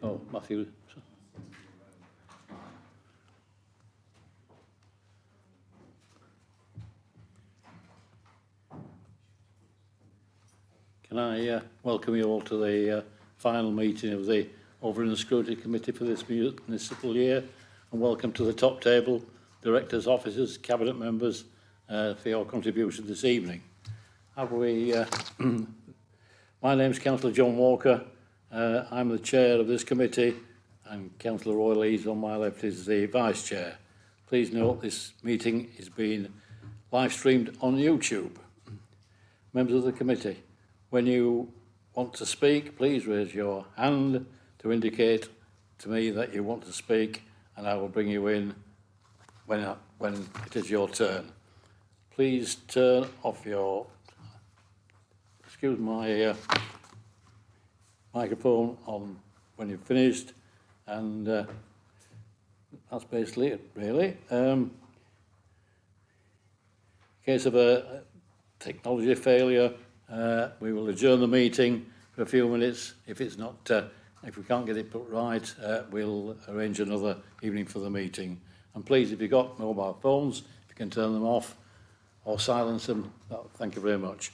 Oh, Matthew. Can I welcome you all to the final meeting of the Overland and Scrutiny Committee for this municipal year, and welcome to the top table, directors, officers, cabinet members, for your contribution this evening. Have we? My name is Councillor John Walker. I'm the chair of this committee, and Councillor Roy Lees on my left is the vice chair. Please note this meeting is being live streamed on YouTube. Members of the committee, when you want to speak, please raise your hand to indicate to me that you want to speak, and I will bring you in when it is your turn. Please turn off your, excuse my microphone on when you've finished, and that's basically it, really. In case of a technology failure, we will adjourn the meeting for a few minutes. If it's not, if we can't get it put right, we'll arrange another evening for the meeting. And please, if you've got mobile phones, if you can turn them off or silence them, thank you very much.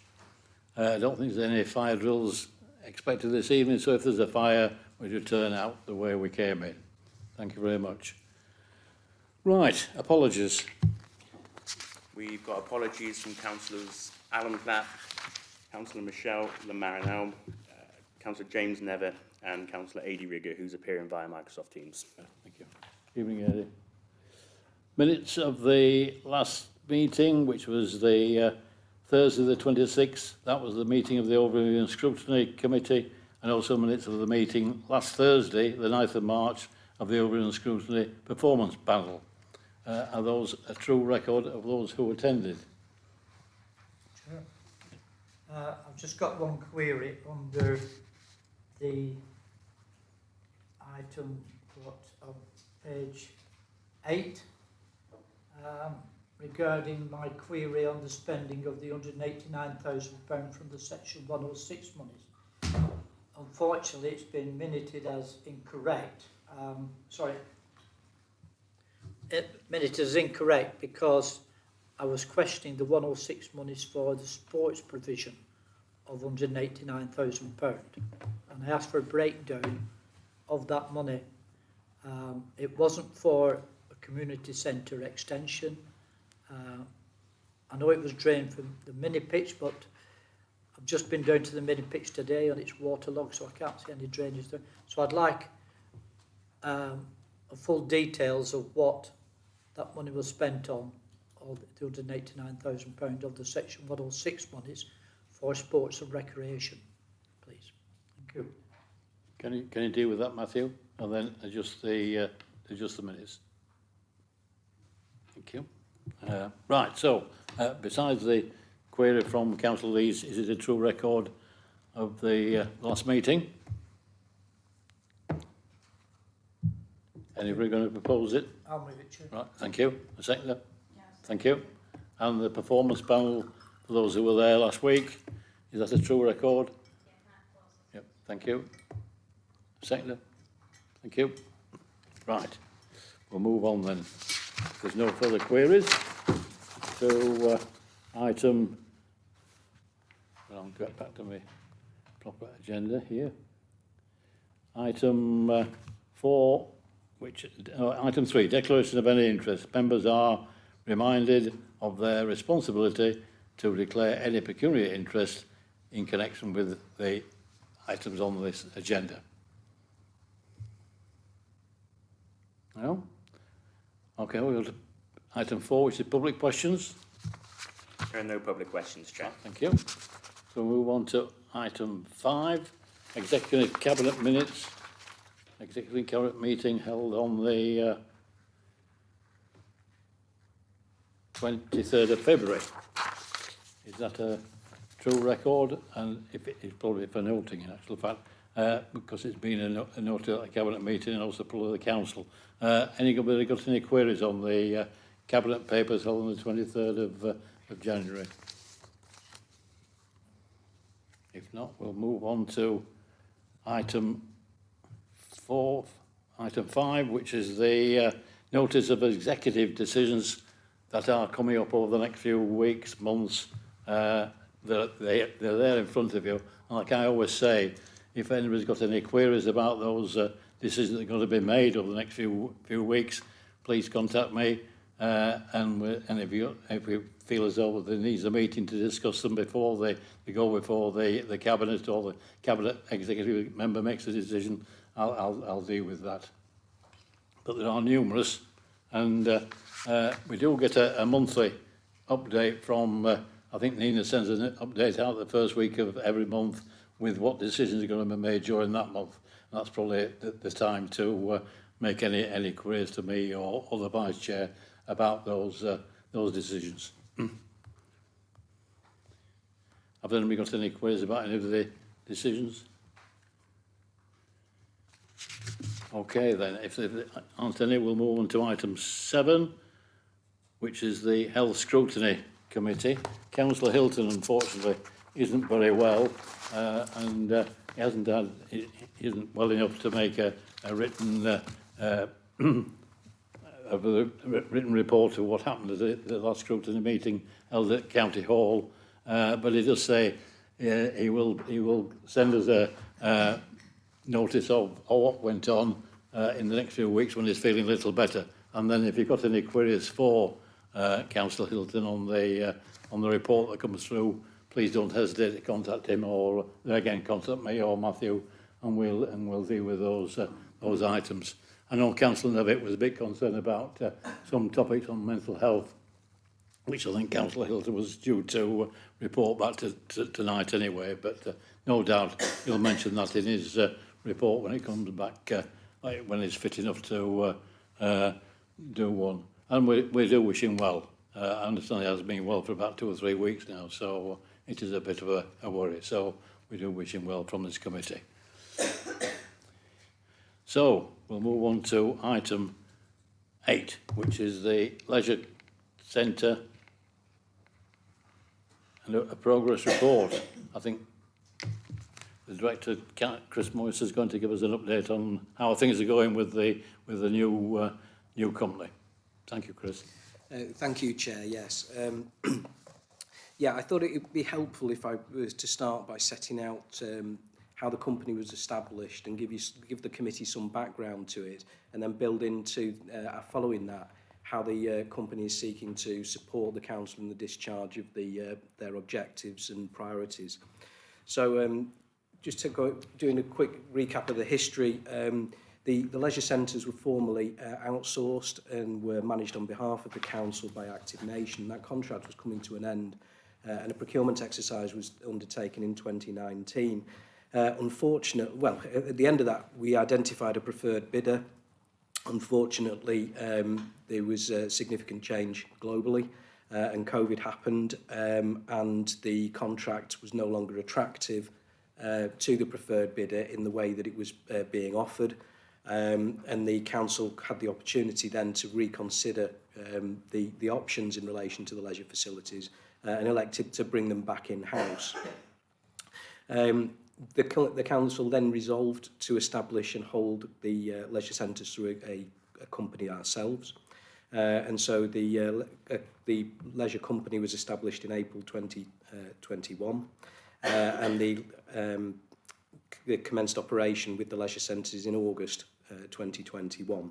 I don't think there's any fire drills expected this evening, so if there's a fire, we should turn out the way we came in. Thank you very much. Right, apologies. We've got apologies from Councillors Alan Platt, Councillor Michelle Lamarinel, Councillor James Never, and Councillor Adi Rigger, who's appearing via Microsoft Teams. Thank you. Evening, Adi. Minutes of the last meeting, which was the Thursday the 26th. That was the meeting of the Overview and Scrutiny Committee, and also minutes of the meeting last Thursday, the 9th of March, of the Overview and Scrutiny Performance Panel. Are those a true record of those who attended? Sure. I've just got one query under the item on page 8 regarding my query on the spending of the £189,000 from the Section 106 monies. Unfortunately, it's been minuted as incorrect. Minuted as incorrect because I was questioning the 106 monies for the sports provision of £189,000, and I asked for a breakdown of that money. It wasn't for a community centre extension. I know it was drained from the mini pitch, but I've just been down to the mini pitch today and it's waterlogged, so I can't see any drainage there. So I'd like a full details of what that money was spent on, or the £189,000 of the Section 106 monies for sports and recreation, please. Thank you. Can you deal with that, Matthew, and then adjust the minutes? Thank you. Right. So, besides the query from Councillor Lees, is it a true record of the last meeting? Anybody going to propose it? I'll move it, Chair. Right, thank you. A seconder? Yes. Thank you. And the performance panel, for those who were there last week, is that a true record? Yeah, that was. Yep, thank you. Seconder? Thank you. Right, we'll move on then. If there's no further queries, to item, well, I'll get back to my proper agenda here. Item 4, item 3, declaration of any interest. Members are reminded of their responsibility to declare any pecuniary interest in connection with the items on this agenda. No? Okay, we'll go to item 4, which is public questions. There are no public questions, Chair. Thank you. So we'll move on to item 5, executive cabinet minutes. Executive cabinet meeting held on the 23rd of February. Is that a true record? And if it is, probably for noting in actual fact, because it's been a note at the cabinet meeting and also part of the council. Anybody got any queries on the cabinet papers held on the 23rd of January? If not, we'll move on to item item 5, which is the notice of executive decisions that are coming up over the next few weeks, months. They're there in front of you. And like I always say, if anybody's got any queries about those decisions that are going to be made over the next few weeks, please contact me. And if you feel as though there needs a meeting to discuss them before they go before the cabinet or the cabinet executive member makes a decision, I'll deal with that. But there are numerous, and we do get a monthly update from. I think Nina sends an update out the first week of every month with what decisions are going to be made during that month. And that's probably the time to make any queries to me or the vice chair about those decisions. Have anybody got any queries about any of the decisions? Okay, then, if there aren't any, we'll move on to item 7, which is the Health Scrutiny Committee. Councillor Hilton, unfortunately, isn't very well, and he isn't well enough to make a written written report of what happened at the last scrutiny meeting held at County Hall. But he does say he will send us a notice of what went on in the next few weeks when he's feeling a little better. And then if you've got any queries for Councillor Hilton on the report that comes through, please don't hesitate to contact him, or again contact me or Matthew, and we'll deal with those items. I know Councillor Nevitt was a bit concerned about some topics on mental health, which I think Councillor Hilton was due to report back to tonight anyway, but no doubt he'll mention that in his report when it comes back, when he's fit enough to do one. And we do wish him well. I understand he has been well for about 2 or 3 weeks now, so it is a bit of a worry. So we do wish him well from this committee. So we'll move on to item 8, which is the Leisure Centre and a progress report. I think the Director, Chris Morris, is going to give us an update on how things are going with the new company. Thank you, Chris. Thank you, Chair. Yes. Yeah, I thought it would be helpful if I was to start by setting out how the company was established and give the committee some background to it, and then build into, following that, how the company is seeking to support the council in the discharge of their objectives and priorities. So just to go doing a quick recap of the history, the leisure centres were formerly outsourced and were managed on behalf of the council by Active Nation. That contract was coming to an end, and a procurement exercise was undertaken in 2019. Unfortunately, at the end of that, we identified a preferred bidder. Unfortunately, there was a significant change globally, and COVID happened, and the contract was no longer attractive to the preferred bidder in the way that it was being offered. And the council had the opportunity then to reconsider the options in relation to the leisure facilities and elected to bring them back in-house. The council then resolved to establish and hold the leisure centres through a company ourselves. And so the leisure company was established in April 2021, and the commenced operation with the leisure centres in August 2021.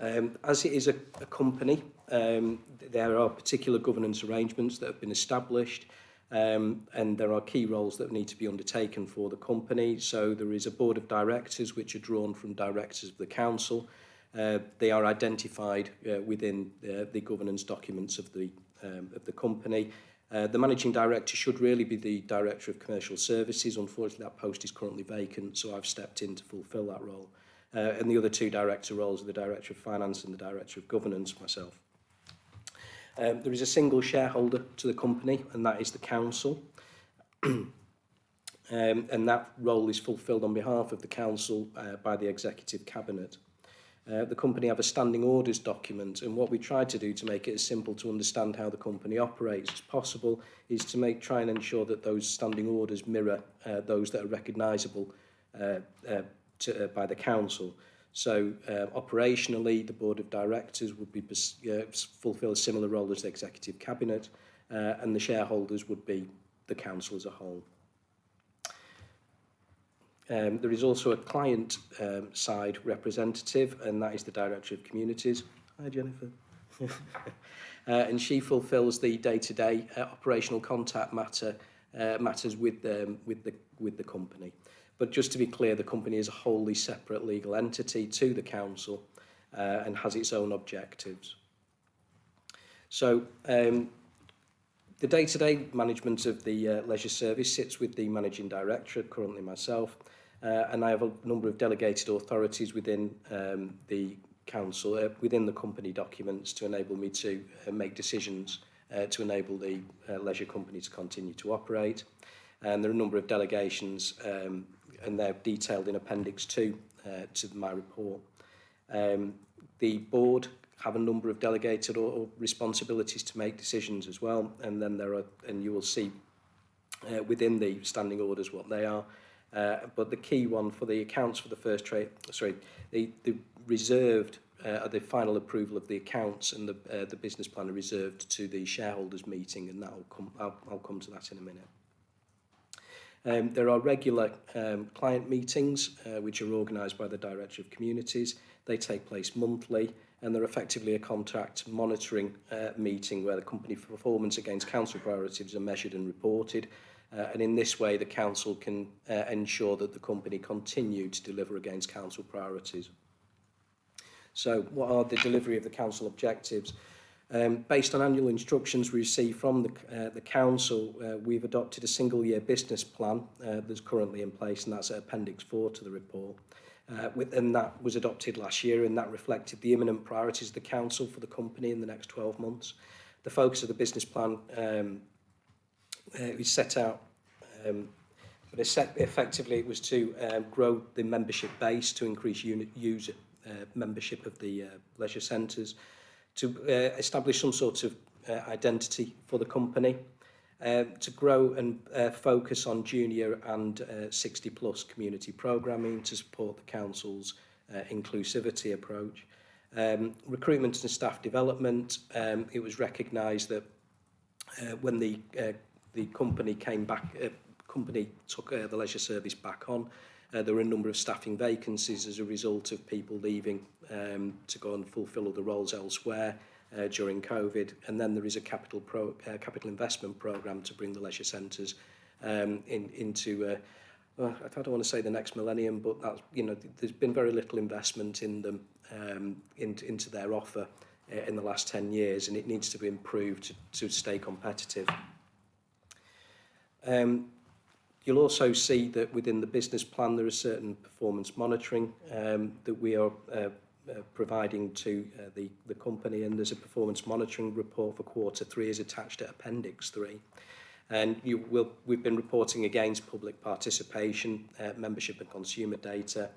As it is a company, there are particular governance arrangements that have been established, and there are key roles that need to be undertaken for the company. So there is a board of directors which are drawn from directors of the council. They are identified within the governance documents of the company. The managing director should really be the director of commercial services. Unfortunately, that post is currently vacant, so I've stepped in to fulfil that role. And the other 2 director roles are the director of finance and the director of governance, myself. There is a single shareholder to the company, and that is the council. And that role is fulfilled on behalf of the council by the executive cabinet. The company have a standing orders document, and what we tried to do to make it as simple to understand how the company operates as possible is to try and ensure that those standing orders mirror those that are recognisable by the council. So operationally, the board of directors would be fulfil a similar role as the executive cabinet, and the shareholders would be the council as a whole. There is also a client side representative, and that is the Director of Communities. Hi, Jennifer. And she fulfills the day-to-day operational contact matters with the company. But just to be clear, the company is a wholly separate legal entity to the council and has its own objectives. So the day-to-day management of the leisure service sits with the managing director, currently myself, and I have a number of delegated authorities within the council, within the company documents, to enable me to make decisions to enable the leisure company to continue to operate. And there are a number of delegations, and they're detailed in Appendix 2 to my report. The board have a number of delegated or responsibilities to make decisions as well, and then there are, and you will see within the standing orders what they are. But the key one for the accounts for the first trade, the reserved, the final approval of the accounts and the business plan are reserved to the shareholders meeting, and I'll come to that in a minute. There are regular client meetings which are organised by the Director of Communities. They take place monthly, and they're effectively a contract monitoring meeting where the company performance against council priorities are measured and reported. And in this way, the council can ensure that the company continue to deliver against council priorities. So what are the delivery of the council objectives? Based on annual instructions we receive from the council, we've adopted a single-year business plan that's currently in place, and that's at Appendix 4 to the report. And that was adopted last year, and that reflected the imminent priorities of the council for the company in the next 12 months. The focus of the business plan is set out, but effectively it was to grow the membership base, to increase user membership of the leisure centres, to establish some sort of identity for the company, to grow and focus on junior and 60-plus community programming to support the council's inclusivity approach. Recruitment and staff development, it was recognised that when the company came back, company took the leisure service back on, there were a number of staffing vacancies as a result of people leaving to go and fulfil other roles elsewhere during COVID. And then there is a capital investment programme to bring the leisure centres into, I don't want to say the next millennium, but that's, there's been very little investment in them, into their offer in the last 10 years, and it needs to be improved to stay competitive. You'll also see that within the business plan there is certain performance monitoring that we are providing to the company, and there's a performance monitoring report for Q3 is attached to Appendix 3. And we've been reporting against public participation, membership and consumer data,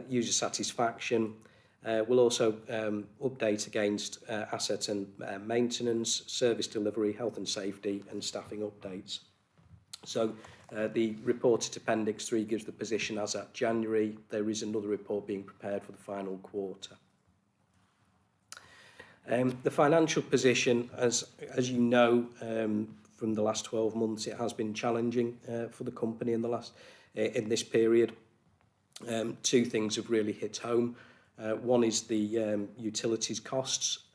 user satisfaction. We'll also update against asset and maintenance, service delivery, health and safety, and staffing updates. So the reported Appendix 3 gives the position as at January. There is another report being prepared for the final quarter. The financial position, as you know, from the last 12 months, it has been challenging for the company in this period. Two things have really hit home. One is the utilities costs,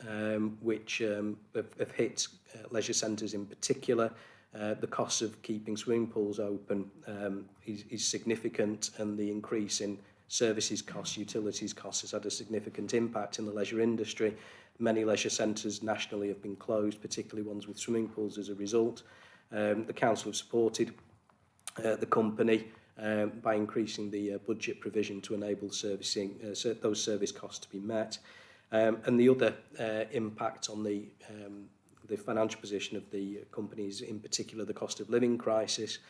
which have hit leisure centres in particular. The cost of keeping swimming pools open is significant, and the increase in services costs, utilities costs, has had a significant impact in the leisure industry. Many leisure centres nationally have been closed, particularly ones with swimming pools as a result. The council have supported the company by increasing the budget provision to enable servicing those service costs to be met. And the other impact on the financial position of the company is in particular the cost of living crisis,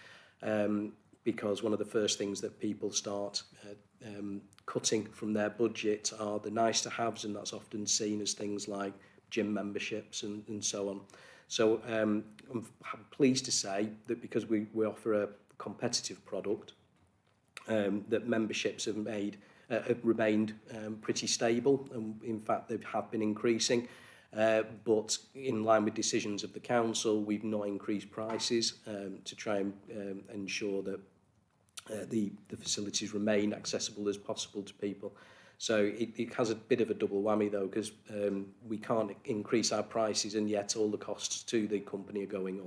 because one of the first things that people start cutting from their budget are the nice to haves, and that's often seen as things like gym memberships and so on. So I'm pleased to say that because we offer a competitive product, that memberships have remained pretty stable, and in fact they have been increasing. But in line with decisions of the council, we've not increased prices to try and ensure that the facilities remain accessible as possible to people. So it has a bit of a double whammy though, because we can't increase our prices and yet all the costs to the company are going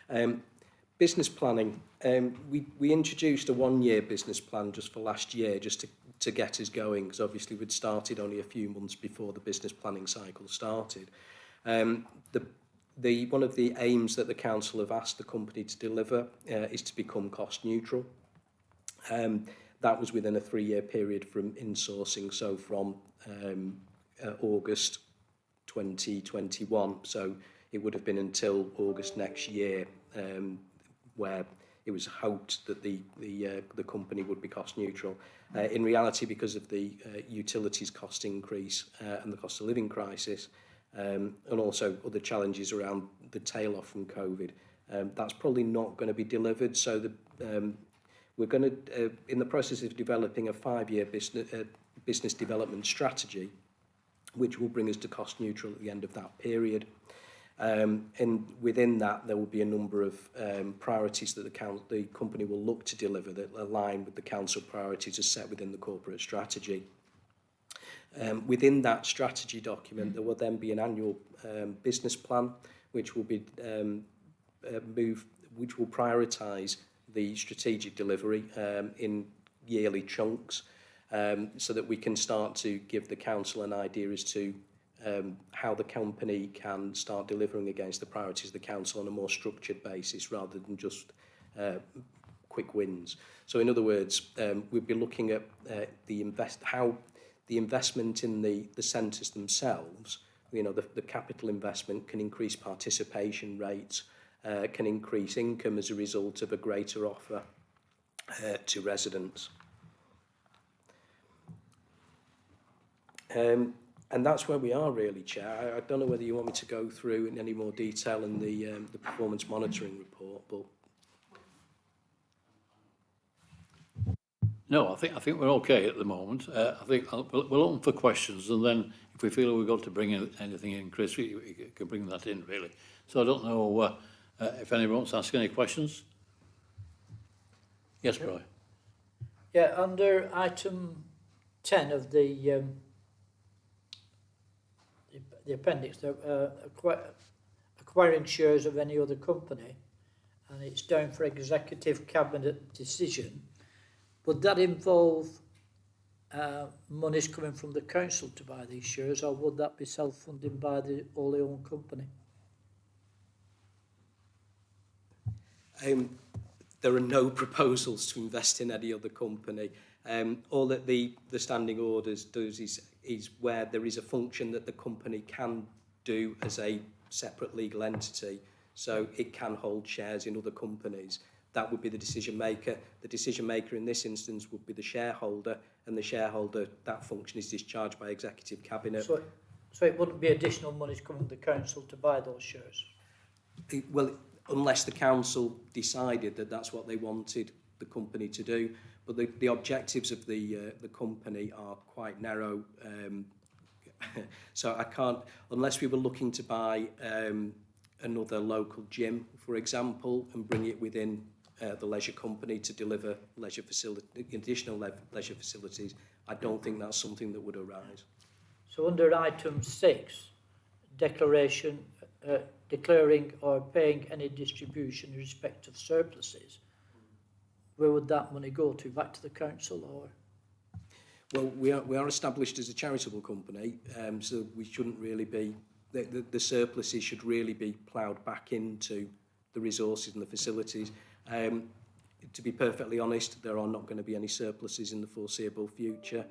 on. Business planning. We introduced a one-year business plan just for last year, just to get us going, because obviously we'd started only a few months before the business planning cycle started. One of the aims that the council have asked the company to deliver is to become cost neutral. That was within a 3-year period from insourcing, so from August 2021. So it would have been until August next year where it was hoped that the company would be cost neutral. In reality, because of the utilities cost increase and the cost of living crisis, and also other challenges around the tail off from COVID, that's probably not going to be delivered. So we're going to, in the process of developing a 5-year business development strategy, which will bring us to cost neutral at the end of that period. And within that, there will be a number of priorities that the company will look to deliver that align with the council priorities as set within the corporate strategy. Within that strategy document, there will then be an annual business plan, which will be which will prioritise the strategic delivery in yearly chunks, so that we can start to give the council an idea as to how the company can start delivering against the priorities of the council on a more structured basis rather than just quick wins. So in other words, we'll be looking at how the investment in the centres themselves, you know, the capital investment can increase participation rates, can increase income as a result of a greater offer to residents. And that's where we are really, Chair. I don't know whether you want me to go through in any more detail in the performance monitoring report, but... No, I think we're okay at the moment. I think we'll open for questions, and then if we feel we've got to bring anything in, Chris, we can bring that in, really. So I don't know if anyone wants to ask any questions. Yes, Brian. Yeah, under item 10 of the appendix, acquiring shares of any other company, and it's down for executive cabinet decision. Would that involve monies coming from the council to buy these shares, or would that be self-funded by the wholly owned company? There are no proposals to invest in any other company. All that the standing orders does is where there is a function that the company can do as a separate legal entity, so it can hold shares in other companies. That would be the decision maker. The decision maker in this instance would be the shareholder, and the shareholder, that function is discharged by executive cabinet. So it wouldn't be additional monies coming from the council to buy those shares? Well, unless the council decided that that's what they wanted the company to do. But the objectives of the company are quite narrow. So I can't, unless we were looking to buy another local gym, for example, and bring it within the leisure company to deliver additional leisure facilities, I don't think that's something that would arise. So under item 6, declaring or paying any distribution in respect of surpluses, where would that money go to? Back to the council, or? Well, we are established as a charitable company, so we shouldn't really be... The surpluses should really be ploughed back into the resources and the facilities. To be perfectly honest, there are not going to be any surpluses in the foreseeable future,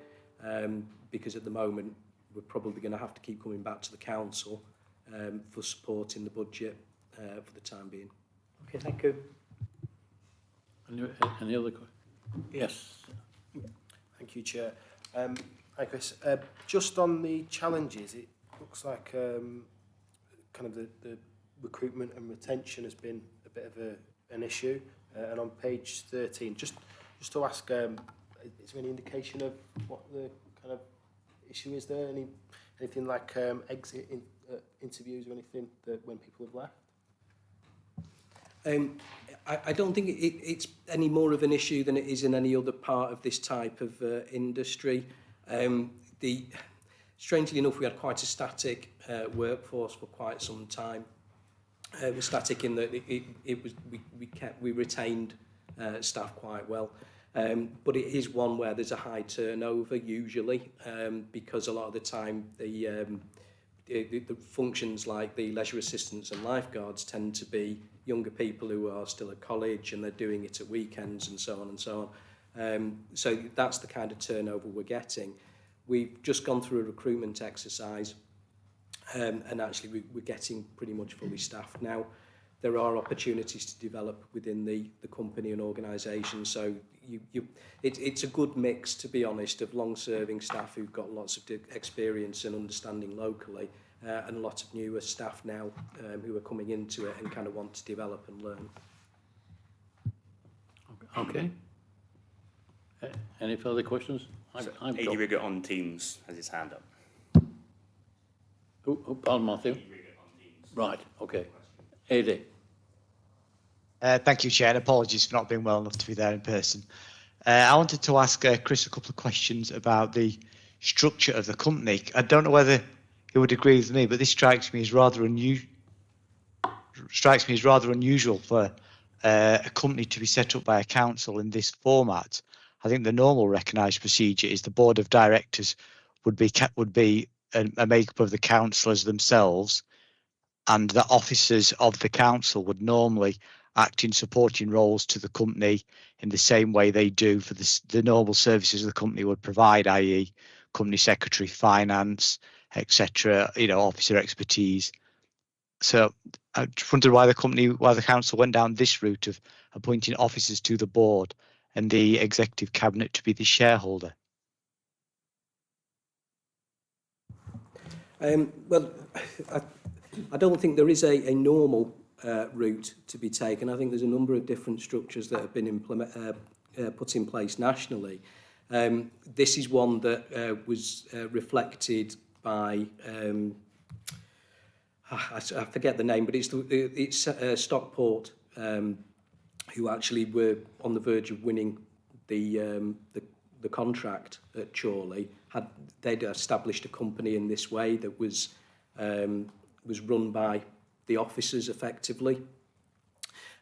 because at the moment we're probably going to have to keep coming back to the council for support in the budget for the time being. Okay, thank you. Any other questions? Yes. Thank you, Chair. Hi, Chris. Just on the challenges, it looks like kind of the recruitment and retention has been a bit of an issue. And on page 13, just just to ask, is there any indication of what the kind of issue is there? Anything like exit interviews or anything that when people have left? I don't think it's any more of an issue than it is in any other part of this type of industry. Strangely enough, we had quite a static workforce for quite some time. It was static in that we retained staff quite well. But it is one where there's a high turnover usually, because a lot of the time the functions like the leisure assistants and lifeguards tend to be younger people who are still at college and they're doing it at weekends and so on and so on. So that's the kind of turnover we're getting. We've just gone through a recruitment exercise, and actually we're getting pretty much fully staffed now. There are opportunities to develop within the company and organisation, so it's a good mix, to be honest, of long-serving staff who've got lots of experience and understanding locally, and a lot of newer staff now who are coming into it and kind of want to develop and learn. Okay. Any further questions? Adi Rigger on Teams has his hand up. Pardon, Matthew? Right, okay. Adi. Thank you, Chair, and apologies for not being well enough to be there in person. I wanted to ask Chris a couple of questions about the structure of the company. I don't know whether he would agree with me, but this strikes me as rather unusual for a company to be set up by a council in this format. I think the normal recognised procedure is the board of directors would be a makeup of the councillors themselves, and the officers of the council would normally act in supporting roles to the company in the same way they do for the normal services the company would provide, i.e. company secretary, finance, etc., officer expertise. So I just wondered why the council went down this route of appointing officers to the board and the executive cabinet to be the shareholder. Well, I don't think there is a normal route to be taken. I think there's a number of different structures that have been put in place nationally. This is one that was reflected by, I forget the name, but it's Stockport, who actually were on the verge of winning the contract at Chorley. They'd established a company in this way that was run by the officers effectively.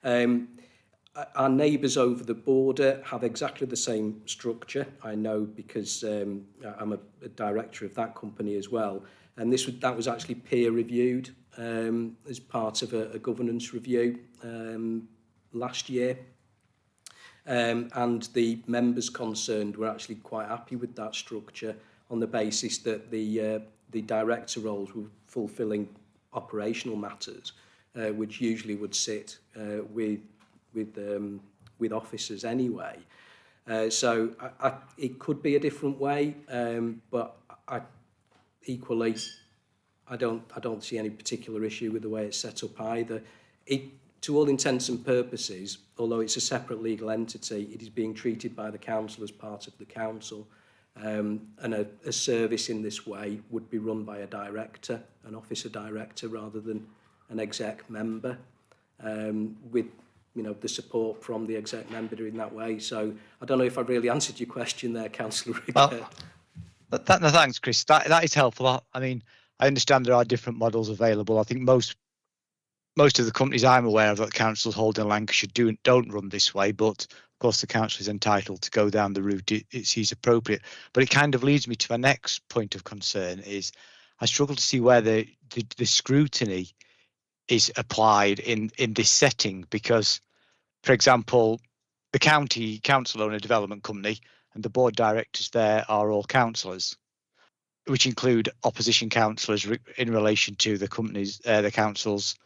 Our neighbours over the border have exactly the same structure. I know because I'm a director of that company as well. And that was actually peer reviewed as part of a governance review last year. And the members concerned were actually quite happy with that structure on the basis that the director roles were fulfilling operational matters, which usually would sit with officers anyway. So it could be a different way, but equally, I don't see any particular issue with the way it's set up either. To all intents and purposes, although it's a separate legal entity, it is being treated by the council as part of the council. And a service in this way would be run by a director, an officer director, rather than an exec member, with the support from the exec member in that way. So I don't know if I've really answered your question there, Councillor Rigger. Well, no, thanks, Chris. That is helpful. I mean, I understand there are different models available. I think most of the companies I'm aware of that councils hold in Lancashire don't run this way, but of course the council is entitled to go down the route it sees appropriate. But it kind of leads me to my next point of concern is I struggle to see where the scrutiny is applied in this setting, because, for example, the county council own a development company and the board directors there are all councillors, which include opposition councillors in relation to the company's, the council's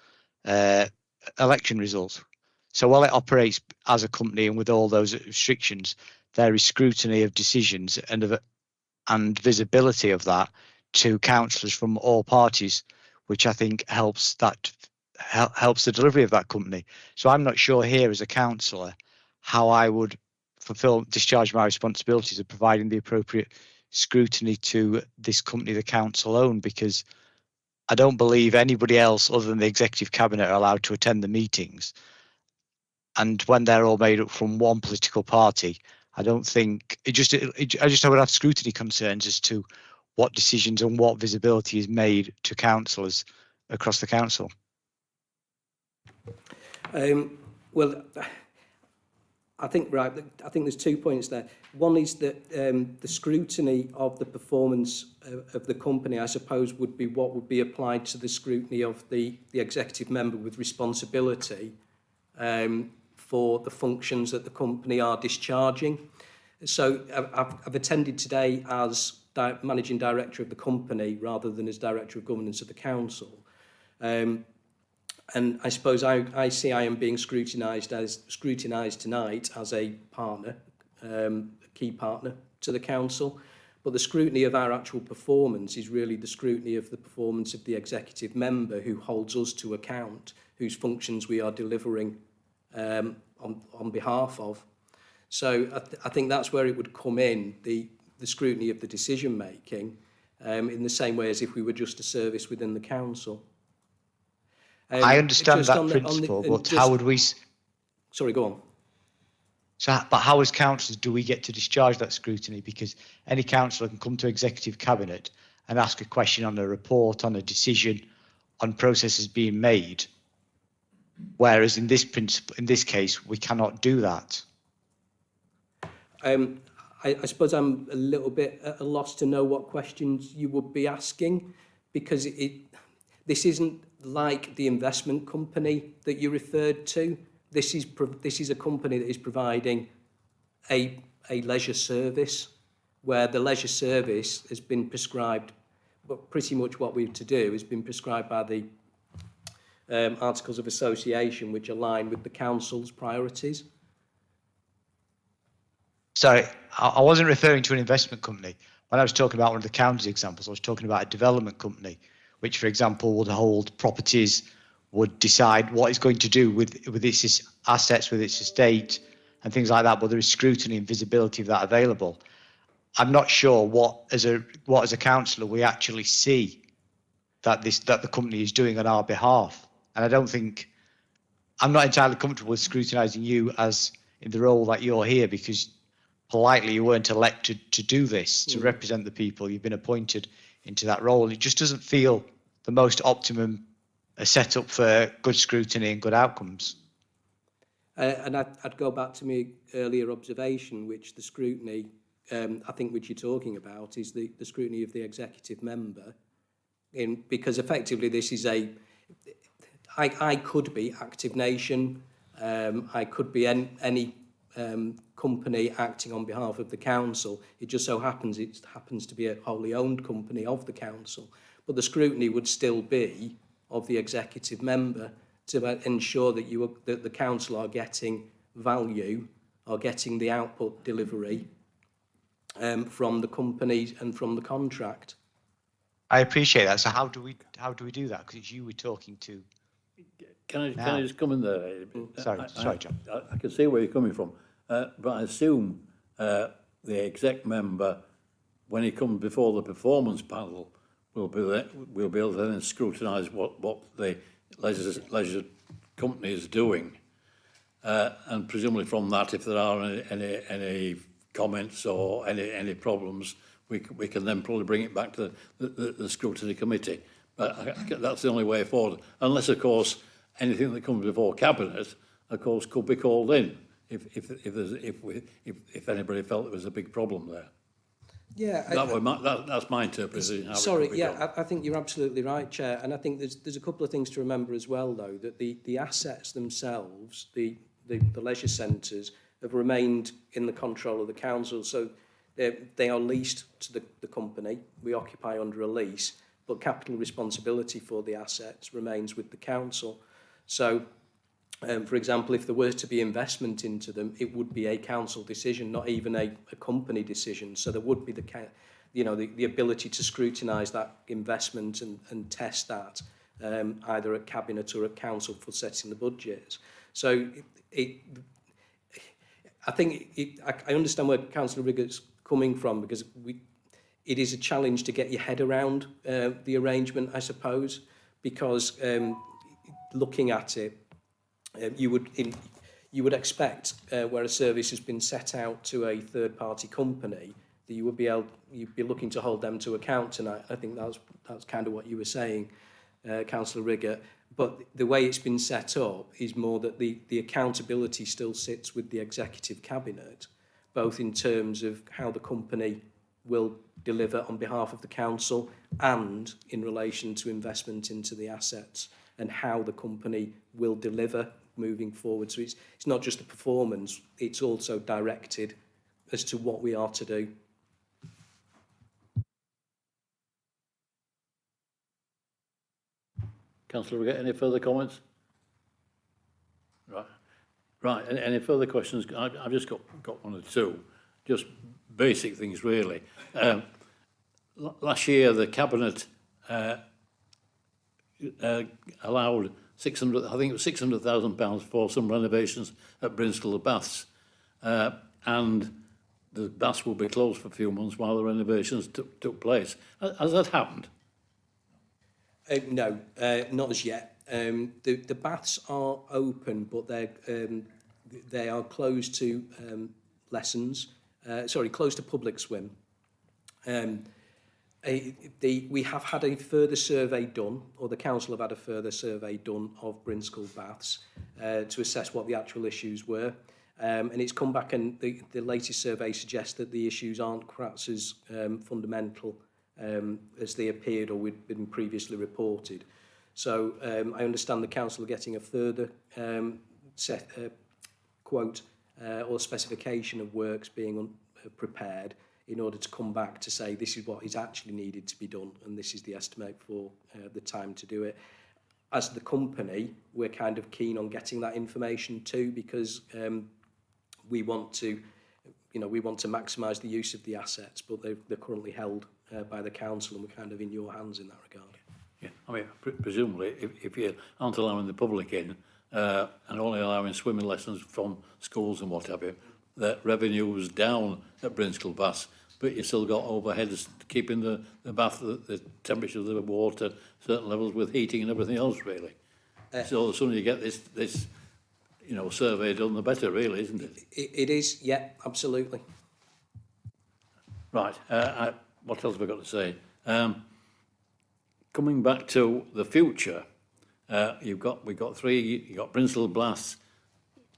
election results. So while it operates as a company and with all those restrictions, there is scrutiny of decisions and visibility of that to councillors from all parties, which I think helps the delivery of that company. So I'm not sure here as a councillor how I would discharge my responsibilities of providing the appropriate scrutiny to this company the council own, because I don't believe anybody else other than the executive cabinet are allowed to attend the meetings. And when they're all made up from one political party, I don't think I would have scrutiny concerns as to what decisions and what visibility is made to councillors across the council. Well, I think there's 2 points there. One is that the scrutiny of the performance of the company, I suppose, would be what would be applied to the scrutiny of the executive member with responsibility for the functions that the company are discharging. So I've attended today as managing director of the company rather than as director of governance of the council. And I suppose I see I am being scrutinised tonight as a partner, a key partner to the council. But the scrutiny of our actual performance is really the scrutiny of the performance of the executive member who holds us to account, whose functions we are delivering on behalf of. So I think that's where it would come in, the scrutiny of the decision making, in the same way as if we were just a service within the council. I understand that principle, but how would we... Sorry, go on. So, but how as councillors do we get to discharge that scrutiny? Because any councillor can come to executive cabinet and ask a question on a report, on a decision, on processes being made. Whereas in this case, we cannot do that. I suppose I'm a little bit at a loss to know what questions you would be asking, because this isn't like the investment company that you referred to. This is a company that is providing a leisure service, where the leisure service has been prescribed, but pretty much what we're to do has been prescribed by the Articles of Association, which align with the council's priorities. Sorry, I wasn't referring to an investment company. When I was talking about one of the county's examples, I was talking about a development company, which, for example, would hold properties, would decide what it's going to do with its assets, with its estate, and things like that. But there is scrutiny and visibility of that available. I'm not sure what as a councillor we actually see that the company is doing on our behalf, and I don't think I'm not entirely comfortable with scrutinising you as in the role that you're here, because politely you weren't elected to do this, to represent the people. You've been appointed into that role. It just doesn't feel the most optimum setup for good scrutiny and good outcomes. And I'd go back to my earlier observation, which the scrutiny, I think, which you're talking about, is the scrutiny of the executive member. Because effectively this is I could be Active Nation, I could be any company acting on behalf of the council. It just so happens to be a wholly owned company of the council, but the scrutiny would still be of the executive member to ensure that the council are getting value, are getting the output delivery from the company and from the contract. I appreciate that. So how do we do that? Because it's you we're talking to. Can I just come in there? Sorry, John. I can see where you're coming from, but I assume the exec member, when he comes before the performance panel, will be able to then scrutinise what the leisure company is doing, and presumably from that, if there are any comments or any problems, we can then probably bring it back to the scrutiny committee. But that's the only way forward, unless of course anything that comes before cabinet, of course, could be called in if anybody felt there was a big problem there. Yeah, that's my interpretation. I think you're absolutely right, Chair, and I think there's a couple of things to remember as well, though, that the assets themselves, the leisure centres, have remained in the control of the council, so they are leased to the company. We occupy under a lease, but capital responsibility for the assets remains with the council. So, for example, if there were to be investment into them, it would be a council decision, not even a company decision. So there would be the ability to scrutinise that investment and test that either at cabinet or at council for setting the budgets. So I think I understand where Councillor Riggett's coming from, because it is a challenge to get your head around the arrangement, I suppose, because looking at it, you would expect where a service has been set out to a third-party company that you'd be looking to hold them to account, and I think that's kind of what you were saying, Councillor Riggett. But the way it's been set up is more that the accountability still sits with the executive cabinet, both in terms of how the company will deliver on behalf of the council and in relation to investment into the assets and how the company will deliver moving forward. So it's not just the performance, it's also directed as to what we are to do. Councillor Riggett, any further comments? Right. Any further questions? I've just got one or two, just basic things really. Last year the cabinet allowed £600,000 for some renovations at Brinscall Baths, and the baths will be closed for a few months while the renovations took place. Has that happened? No, not as yet. The baths are open, but they are closed to lessons. Closed to public swim. We have had a further survey done, or the council have had a further survey done of Brinscall Baths to assess what the actual issues were. And it's come back, and the latest survey suggests that the issues aren't perhaps as fundamental as they appeared or had been previously reported. So I understand the council are getting a further quote or specification of works being prepared in order to come back to say this is what is actually needed to be done and this is the estimate for the time to do it. As the company, we're kind of keen on getting that information too, because we want to maximise the use of the assets, but they're currently held by the council, and we're kind of in your hands in that regard. Yeah, I mean, presumably, if you aren't allowing the public in and only allowing swimming lessons from schools and what have you, the revenue was down at Brinscall Baths, but you still got overheads keeping the bath, the temperature of the water, certain levels with heating and everything else, really. So the sooner you get this survey done, the better, really, isn't it? It is, yeah, absolutely. Right. What else have I got to say? Coming back to the future, we've got three. You've got Brinscall Baths,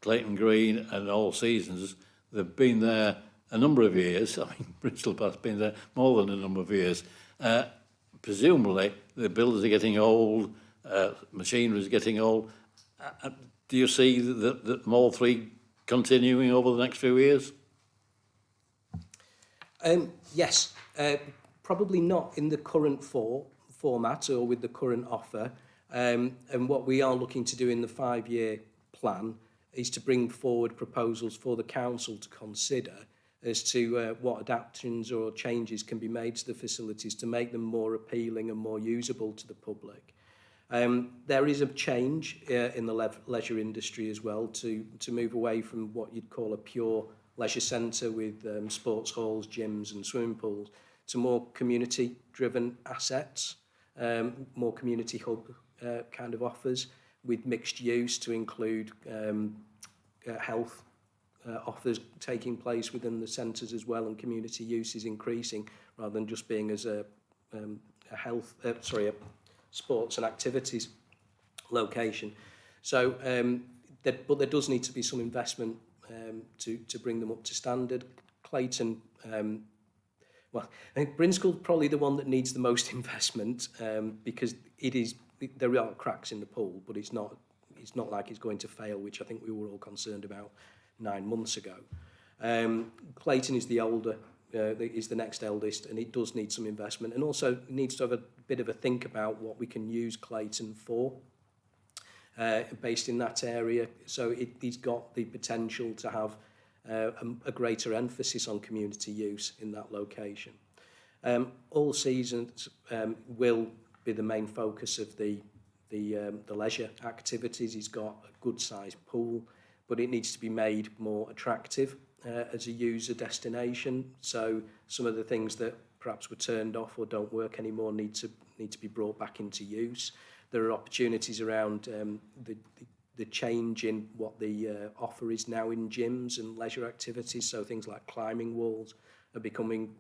Clayton Green, and All Seasons. They've been there a number of years. I mean, Brinscall Baths been there more than a number of years. Presumably, the builders are getting old, machinery is getting old. Do you see that all three continuing over the next few years? Yes, probably not in the current format or with the current offer. And what we are looking to do in the 5-year plan is to bring forward proposals for the council to consider as to what adaptations or changes can be made to the facilities to make them more appealing and more usable to the public. There is a change in the leisure industry as well to move away from what you'd call a pure leisure centre with sports halls, gyms and swimming pools to more community-driven assets, more community hub kind of offers with mixed use to include health offers taking place within the centres as well, and community use is increasing rather than just being as a sports and activities location. So, but there does need to be some investment to bring them up to standard. Clayton, I think Brinscall's probably the one that needs the most investment because there are cracks in the pool, but it's not like it's going to fail, which I think we were all concerned about 9 months ago. Clayton is is the next eldest, and it does need some investment, and also needs to have a bit of a think about what we can use Clayton for, based in that area. So it's got the potential to have a greater emphasis on community use in that location. All Seasons will be the main focus of the leisure activities. He's got a good sized pool, but it needs to be made more attractive as a user destination. So some of the things that perhaps were turned off or don't work anymore need to be brought back into use. There are opportunities around the change in what the offer is now in gyms and leisure activities. So things like climbing walls are becoming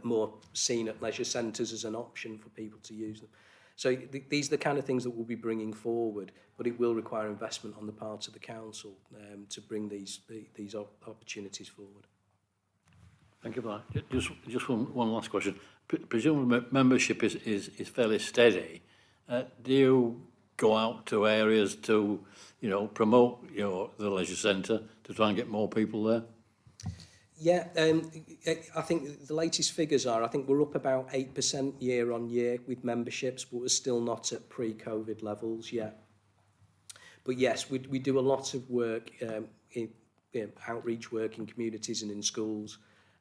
more seen at leisure centres as an option for people to use them. So these are the kind of things that we'll be bringing forward, but it will require investment on the part of the council to bring these opportunities forward. Thank you for that. Just one last question. Presumably membership is fairly steady. Do you go out to areas to, promote the leisure centre to try and get more people there? Yeah, I think the latest figures are, I think we're up about 8% year on year with memberships, but we're still not at pre-COVID levels yet. But yes, we do a lot of work, outreach work in communities and in schools,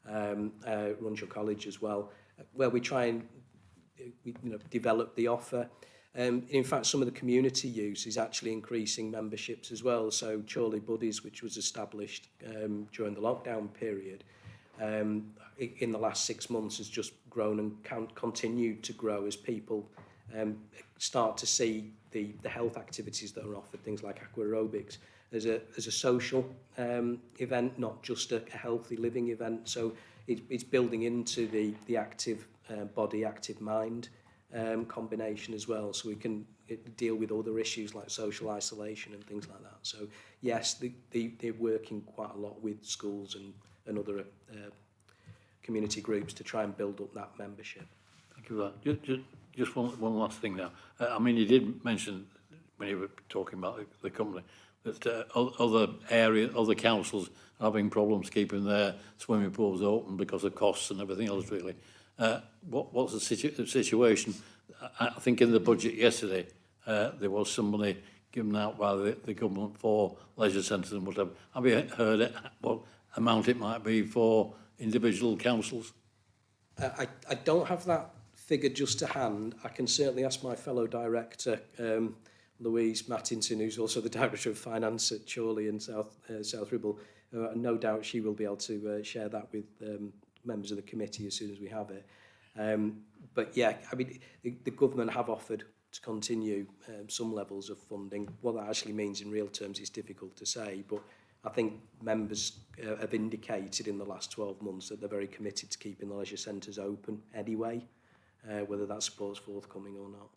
Runshaw College as well, where we try and develop the offer. In fact, some of the community use is actually increasing memberships as well. So Chorley Buddies, which was established during the lockdown period, in the last 6 months has just grown and continued to grow as people start to see the health activities that are offered, things like aqua aerobics, as a social event, not just a healthy living event. So it's building into the active body, active mind combination as well, so we can deal with other issues like social isolation and things like that. So yes, they're working quite a lot with schools and other community groups to try and build up that membership. Thank you for that. Just one last thing now. I mean, you did mention when you were talking about the company that other councils are having problems keeping their swimming pools open because of costs and everything else, really. What's the situation? I think in the budget yesterday, there was some money given out by the government for leisure centres and whatever. Have you heard what amount it might be for individual councils? I don't have that figure just to hand. I can certainly ask my fellow director, Louise Mattinson, who's also the Director of Finance at Chorley and South Ribble. No doubt she will be able to share that with members of the committee as soon as we have it. But yeah, I mean, the government have offered to continue some levels of funding. What that actually means in real terms is difficult to say, but I think members have indicated in the last 12 months that they're very committed to keeping the leisure centres open anyway, whether that support's forthcoming or not.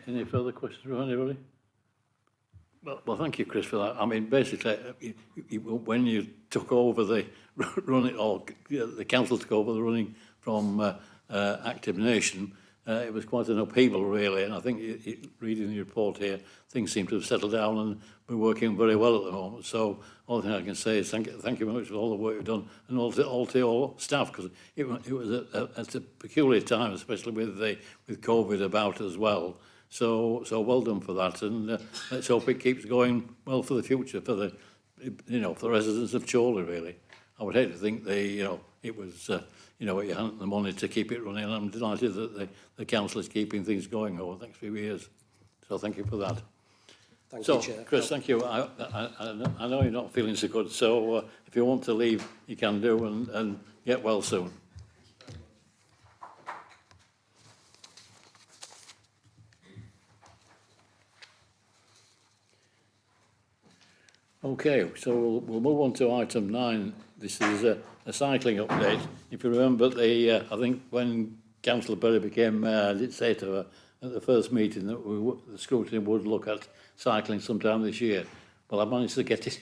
Any further questions from anybody? Well, thank you, Chris, for that. I mean, basically, when you took over the running, or the council took over the running from Active Nation, it was quite an upheaval, really. And I think, reading the report here, things seem to have settled down and we're working very well at the moment. So all thing I can say is thank you very much for all the work you've done, and all to your staff, because it was at a peculiar time, especially with COVID about as well. So well done for that, and let's hope it keeps going well for the future for the for the residents of Chorley, really. I would hate to think it was you hadn't the money to keep it running, and I'm delighted that the council is keeping things going over the next few years. So thank you for that. Thank you, Chair. Chris, thank you. I know you're not feeling so good, so if you want to leave, you can do, and get well soon. Okay, so we'll move on to item 9. This is a cycling update. If you remember, I think when Councillor Berry became mayor, I did say to her at the first meeting that the scrutiny would look at cycling sometime this year. Well, I managed to get it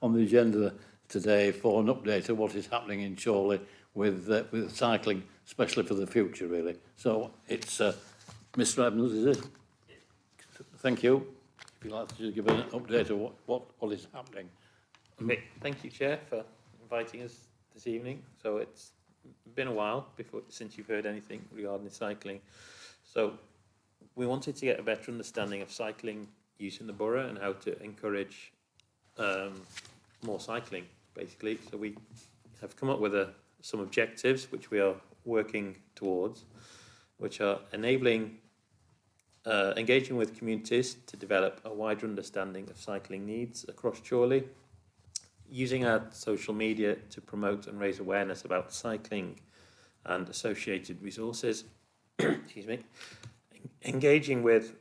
on the agenda today for an update of what is happening in Chorley with cycling, especially for the future, really. So it's Mr. Evans, is it? Thank you. If you'd like to give an update of what is happening. Okay, thank you, Chair, for inviting us this evening. So it's been a while since you've heard anything regarding the cycling. So we wanted to get a better understanding of cycling use in the borough and how to encourage more cycling, basically. So we have come up with some objectives which we are working towards, which are enabling engaging with communities to develop a wider understanding of cycling needs across Chorley, using our social media to promote and raise awareness about cycling and associated resources, excuse me, engaging with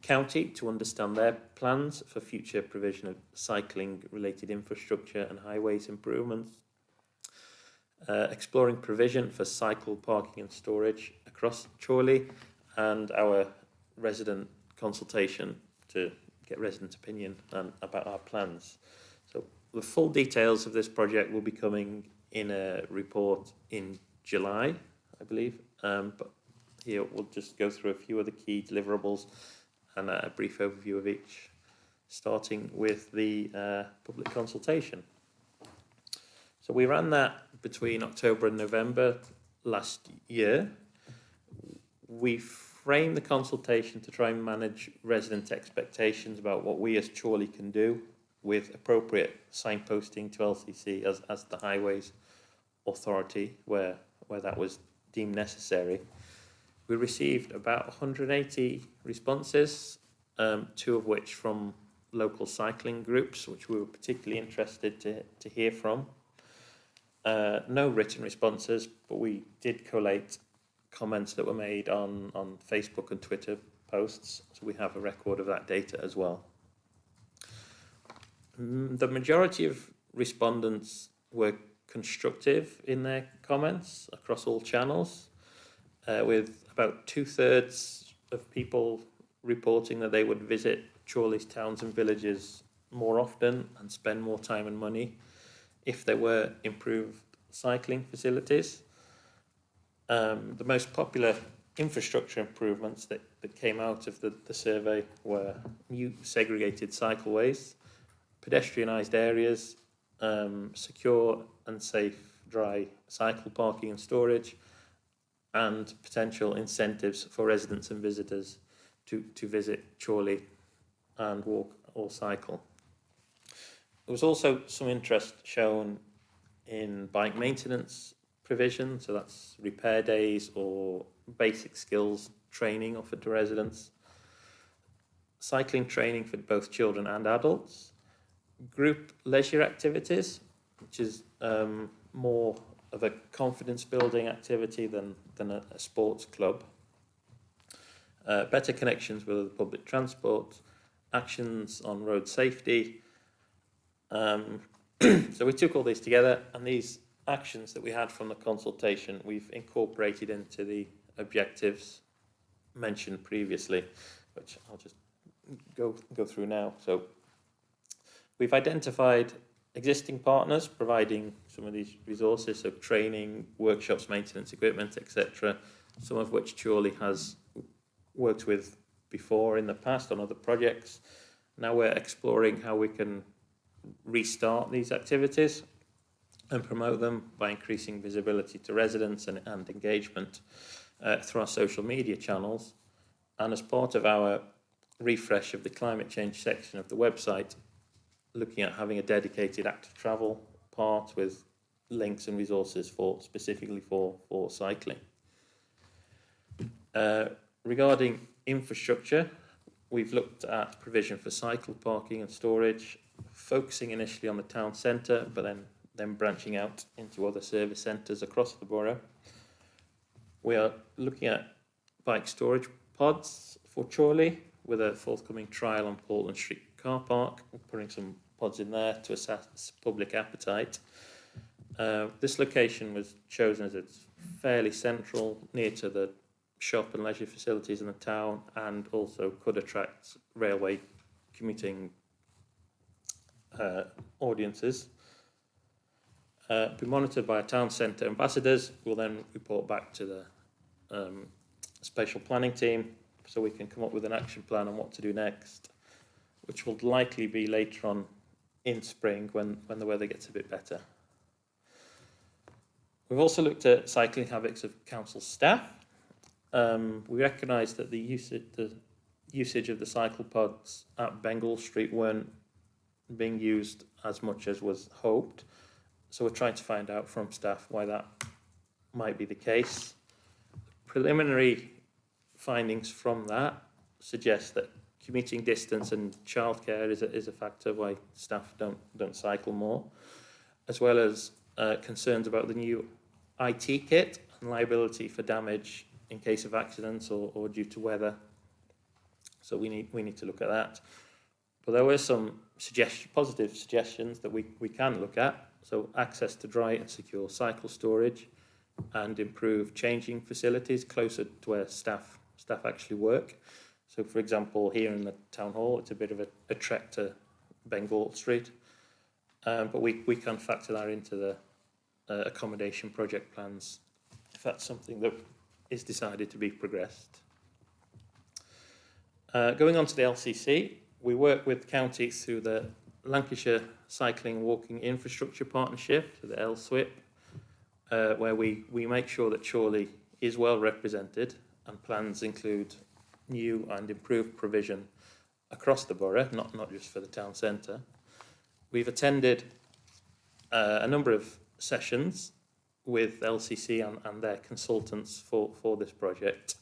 county to understand their plans for future provision of cycling related infrastructure and highways improvements, exploring provision for cycle parking and storage across Chorley, and our resident consultation to get resident opinion about our plans. So the full details of this project will be coming in a report in July, I believe, but here we'll just go through a few of the key deliverables and a brief overview of each, starting with the public consultation. So we ran that between October and November last year. We framed the consultation to try and manage resident expectations about what we as Chorley can do with appropriate signposting to LCC as the Highways Authority where that was deemed necessary. We received about 180 responses, 2 of which from local cycling groups, which we were particularly interested to hear from. No written responses, but we did collate comments that were made on Facebook and Twitter posts, so we have a record of that data as well. The majority of respondents were constructive in their comments across all channels, with about 2/3 of people reporting that they would visit Chorley's towns and villages more often and spend more time and money if there were improved cycling facilities. The most popular infrastructure improvements that came out of the survey were new segregated cycleways, pedestrianised areas, secure and safe dry cycle parking and storage, and potential incentives for residents and visitors to visit Chorley and walk or cycle. There was also some interest shown in bike maintenance provision, so that's repair days or basic skills training offered to residents, cycling training for both children and adults, group leisure activities, which is more of a confidence building activity than a sports club, better connections with public transport, actions on road safety. So we took all these together, and these actions that we had from the consultation we've incorporated into the objectives mentioned previously, which I'll just go through now. So we've identified existing partners providing some of these resources, so training, workshops, maintenance equipment, etc., some of which Chorley has worked with before in the past on other projects. Now we're exploring how we can restart these activities and promote them by increasing visibility to residents and engagement through our social media channels. And as part of our refresh of the climate change section of the website, looking at having a dedicated active travel part with links and resources specifically for cycling. Regarding infrastructure, we've looked at provision for cycle parking and storage, focusing initially on the town centre, but then branching out into other service centres across the borough. We are looking at bike storage pods for Chorley, with a forthcoming trial on Portland Street car park. We're putting some pods in there to assess public appetite. This location was chosen as it's fairly central, near to the shop and leisure facilities in the town, and also could attract railway commuting audiences. Be monitored by our town centre ambassadors, who will then report back to the spatial planning team, so we can come up with an action plan on what to do next, which will likely be later on in spring when the weather gets a bit better. We've also looked at cycling habits of council staff. We recognise that the usage of the cycle pods at Bengal Street weren't being used as much as was hoped, so we're trying to find out from staff why that might be the case. Preliminary findings from that suggests that commuting distance and childcare is a factor why staff don't cycle more, as well as concerns about the new IT kit and liability for damage in case of accidents or due to weather. So we need to look at that. But there were some positive suggestions that we can look at. So access to dry and secure cycle storage, and improve changing facilities closer to where staff actually work. So, for example, here in the town hall, it's a bit of a trek to Bengal Street, but we can factor that into the accommodation project plans if that's something that is decided to be progressed. Going on to the LCC, we work with counties through the Lancashire Cycling and Walking Infrastructure Partnership, so the LSWIP, where we make sure that Chorley is well represented, and plans include new and improved provision across the borough, not just for the town centre. We've attended a number of sessions with LCC and their consultants for this project.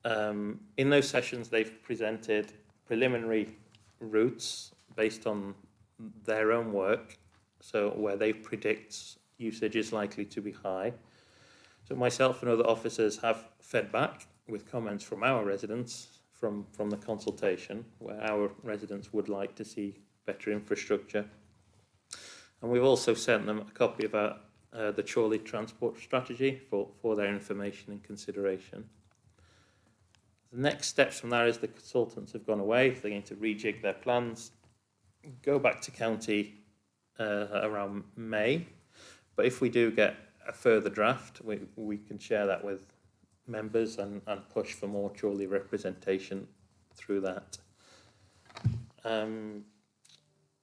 In those sessions, they've presented preliminary routes based on their own work, so where they predict usage is likely to be high. So myself and other officers have fed back with comments from our residents from the consultation, where our residents would like to see better infrastructure. And we've also sent them a copy of the Chorley Transport Strategy for their information and consideration. The next steps from there is the consultants have gone away. They're going to rejig their plans, go back to county around May. But if we do get a further draft, we can share that with members and push for more Chorley representation through that.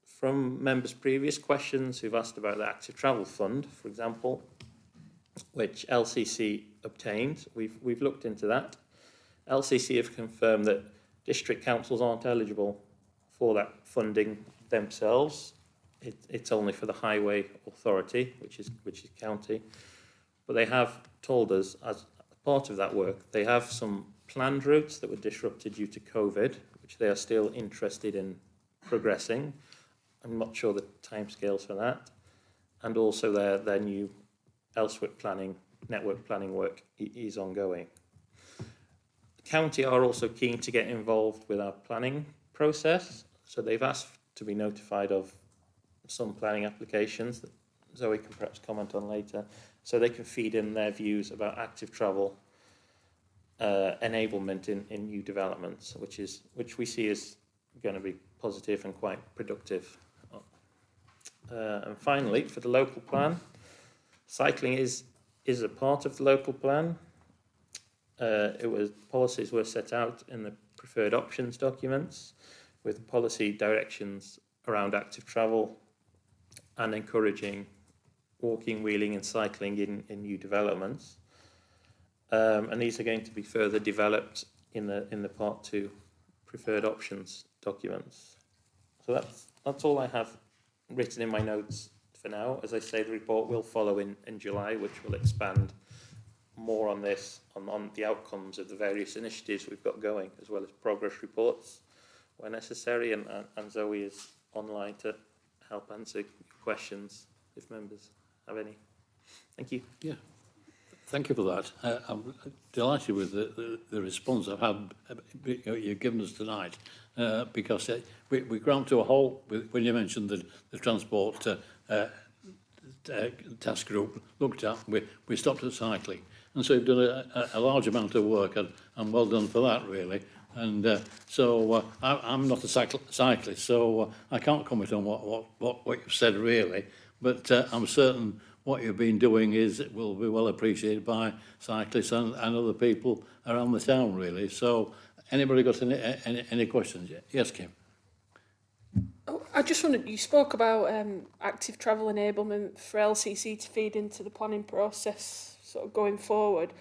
From members' previous questions who've asked about the Active Travel Fund, for example, which LCC obtained, we've looked into that. LCC have confirmed that district councils aren't eligible for that funding themselves. It's only for the Highway Authority, which is county. But they have told us, as part of that work, they have some planned routes that were disrupted due to COVID, which they are still interested in progressing. I'm not sure the timescales for that. And also their new LSWIP planning, network planning work is ongoing. The county are also keen to get involved with our planning process. So they've asked to be notified of some planning applications that Zoe can perhaps comment on later, so they can feed in their views about active travel enablement in new developments, which we see as going to be positive and quite productive. And finally, for the local plan, cycling is a part of the local plan. Policies were set out in the preferred options documents with policy directions around active travel and encouraging walking, wheeling and cycling in new developments. And these are going to be further developed in the Part 2 preferred options documents. So that's all I have written in my notes for now. As I say, the report will follow in July, which will expand more on this, on the outcomes of the various initiatives we've got going, as well as progress reports where necessary, and Zoe is online to help answer questions if members have any. Thank you. Yeah, thank you for that. I'm delighted with the response I've had you've given us tonight, because we ground to a halt when you mentioned the transport task group looked at. We stopped at cycling, and so you've done a large amount of work, and well done for that, really. And so I'm not a cyclist, so I can't comment on what you've said, really. But I'm certain what you've been doing will be well appreciated by cyclists and other people around the town, really. So anybody got any questions? Yes, Kim? Oh, I just wondered, you spoke about active travel enablement for LCC to feed into the planning process sort of going forward.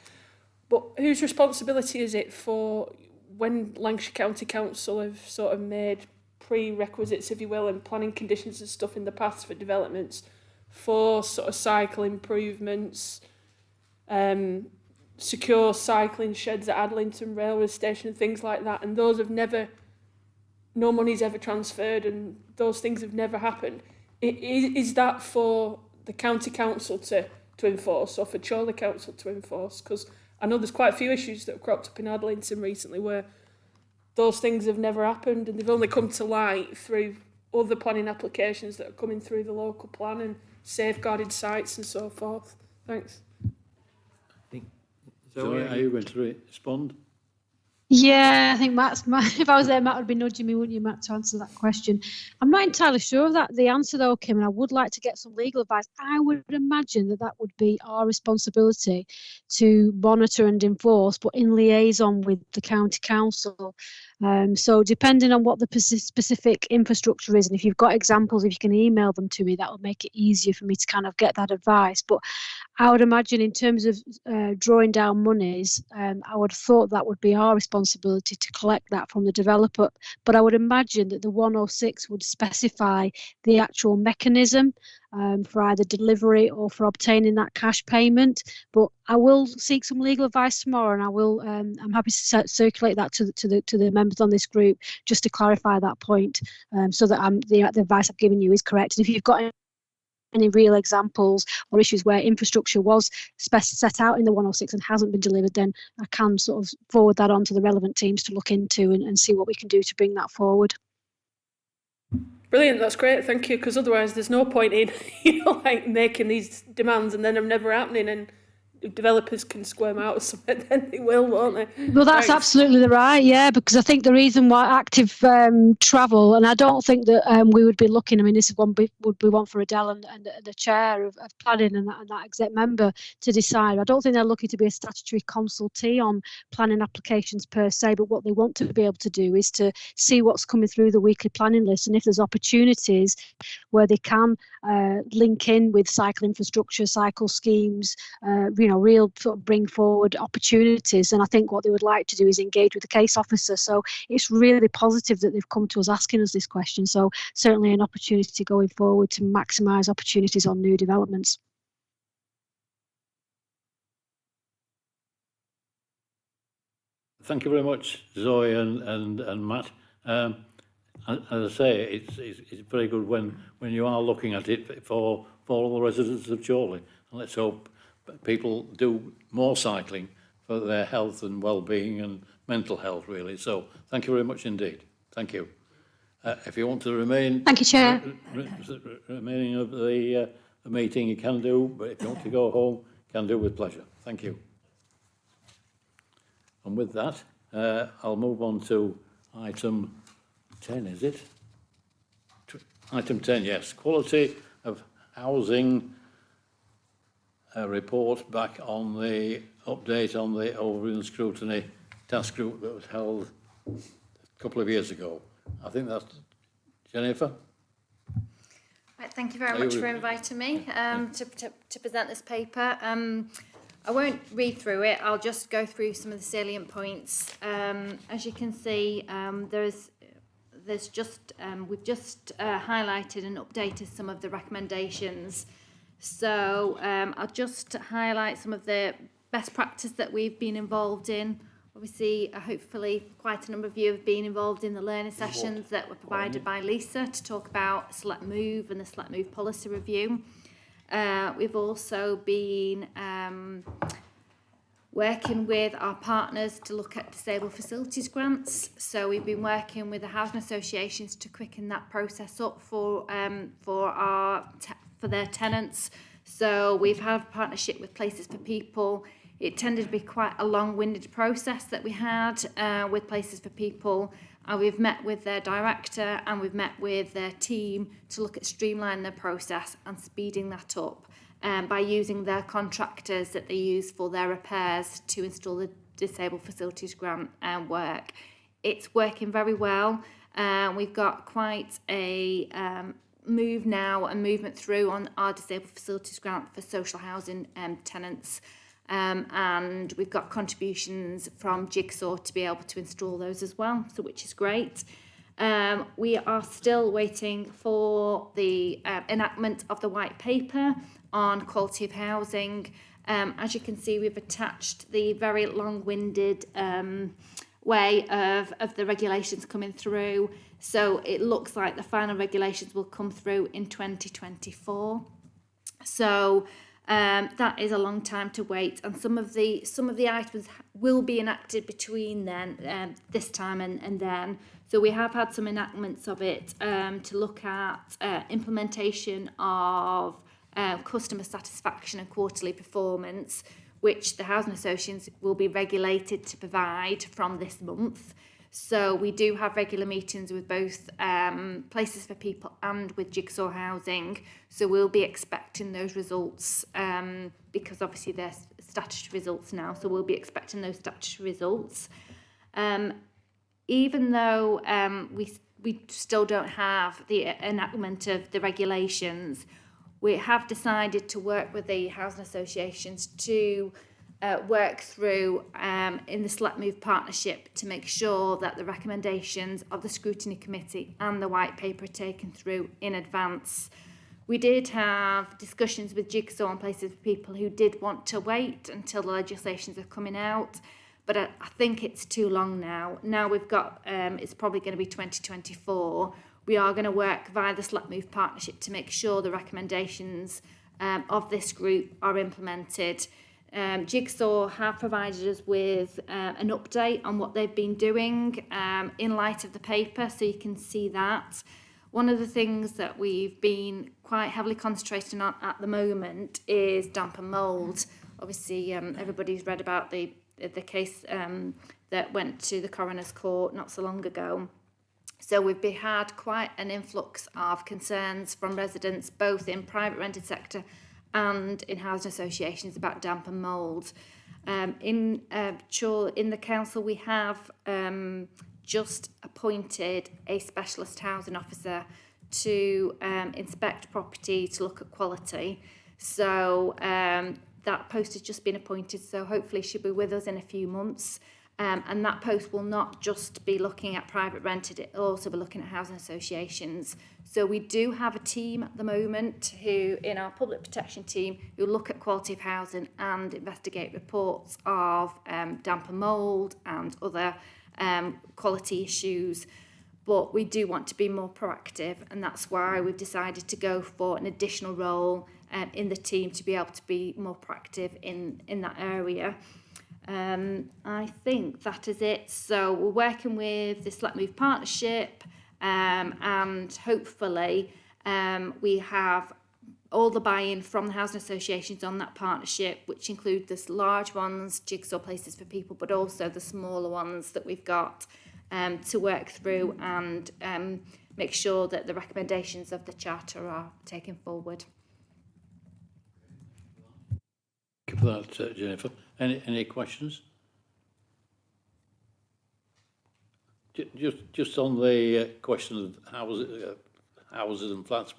But whose responsibility is it for when Lancashire County Council have sort of made prerequisites, if you will, and planning conditions and stuff in the past for developments for sort of cycle improvements, secure cycling sheds at Adlington railway station and things like that, and those have never, no money's ever transferred, and those things have never happened. Is that for the county council to enforce, or for Chorley Council to enforce? Because I know there's quite a few issues that have cropped up in Adlington recently where those things have never happened, and they've only come to light through other planning applications that are coming through the local plan and safeguarded sites and so forth. Thanks. Zoe, are you going to respond? Yeah, I think if I was there, Matt would be nudging me, wouldn't you, Matt, to answer that question? I'm not entirely sure of the answer, though, Kim, and I would like to get some legal advice. I would imagine that would be our responsibility to monitor and enforce, but in liaison with the county council. So depending on what the specific infrastructure is, and if you've got examples, if you can email them to me, that will make it easier for me to kind of get that advice. But I would imagine in terms of drawing down monies, I would have thought that would be our responsibility to collect that from the developer. But I would imagine that the 106 would specify the actual mechanism for either delivery or for obtaining that cash payment. But I will seek some legal advice tomorrow, and I will. I'm happy to circulate that to the members on this group just to clarify that point, so that the advice I've given you is correct. And if you've got any real examples or issues where infrastructure was set out in the 106 and hasn't been delivered, then I can sort of forward that on to the relevant teams to look into and see what we can do to bring that forward. Brilliant, that's great, thank you, because otherwise there's no point in, like making these demands and then them never happening, and if developers can squirm out of something, then they will, won't they? Well, that's absolutely right, yeah, because I think the reason why active travel, and I don't think that we would be looking, I mean, this is one would be one for Adele and the chair of planning and that exec member to decide. I don't think they're looking to be a statutory consultee on planning applications per se, but what they want to be able to do is to see what's coming through the weekly planning list, and if there's opportunities where they can link in with cycle infrastructure, cycle schemes, real sort of bring forward opportunities. And I think what they would like to do is engage with the case officer. So it's really positive that they've come to us asking us this question. So certainly an opportunity going forward to maximise opportunities on new developments. Thank you very much, Zoe and Matt. As I say, it's very good when you are looking at it for all the residents of Chorley. And let's hope people do more cycling for their health and well-being and mental health, really. So thank you very much indeed. Thank you. If you want to remain... Thank you, Chair. Remaining of the meeting, you can do, but if you want to go home, you can do with pleasure. Thank you. And with that, I'll move on to item 10, is it? Item 10, yes. Quality of housing report back on the update on the Overview and Scrutiny task group that was held a couple of years ago. I think that's Jennifer. Right, thank you very much for inviting me to present this paper. I won't read through it, I'll just go through some of the salient points. As you can see, we've just highlighted and updated some of the recommendations. So I'll just highlight some of the best practice that we've been involved in. Obviously, hopefully quite a number of you have been involved in the learning sessions that were provided by Lisa to talk about Select Move and the Select Move policy review. We've also been working with our partners to look at disabled facilities grants. So we've been working with the housing associations to quicken that process up for their tenants. So we've had a partnership with Places for People. It tended to be quite a long-winded process that we had with Places for People. And we've met with their director and we've met with their team to look at streamlining the process and speeding that up by using their contractors that they use for their repairs to install the disabled facilities grant work. It's working very well. We've got quite a move now and movement through on our disabled facilities grant for social housing tenants. And we've got contributions from Jigsaw to be able to install those as well, so which is great. We are still waiting for the enactment of the white paper, on quality of housing. As you can see, we've attached the very long-winded way of the regulations coming through. So it looks like the final regulations will come through in 2024. So that is a long time to wait, and some of the items will be enacted between then this time and then. So we have had some enactments of it to look at implementation of customer satisfaction and quarterly performance, which the housing associations will be regulated to provide from this month. So we do have regular meetings with both Places for People and with Jigsaw Housing. So we'll be expecting those results because obviously they're statutory results now. So we'll be expecting those statutory results. Even though we still don't have the enactment of the regulations, we have decided to work with the housing associations to work through in the Select Move partnership to make sure that the recommendations of the Scrutiny Committee and the white paper are taken through in advance. We did have discussions with Jigsaw and Places for People who did want to wait until the legislations are coming out, but I think it's too long now. Now we've got, it's probably going to be 2024. We are going to work via the Select Move partnership to make sure the recommendations of this group are implemented. Jigsaw have provided us with an update on what they've been doing in light of the paper, so you can see that. One of the things that we've been quite heavily concentrating on at the moment is damp and mould. Obviously, everybody's read about the case that went to the coroner's court not so long ago. So we've had quite an influx of concerns from residents, both in private rented sector and in housing associations, about damp and mould. In the council, we have just appointed a specialist housing officer to inspect property, to look at quality. So that post has just been appointed, so hopefully she'll be with us in a few months. And that post will not just be looking at private rented, it will also be looking at housing associations. So we do have a team at the moment who, in our public protection team, who look at quality of housing and investigate reports of damp and mould and other quality issues. But we do want to be more proactive, and that's why we've decided to go for an additional role in the team to be able to be more proactive in that area. I think that is it. So we're working with the Select Move partnership, and hopefully we have all the buy-in from the housing associations on that partnership, which include the large ones, Jigsaw Places for People, but also the smaller ones that we've got to work through and make sure that the recommendations of the charter are taken forward. Thank you for that, Jennifer. Any questions? Just on the question of houses and flats,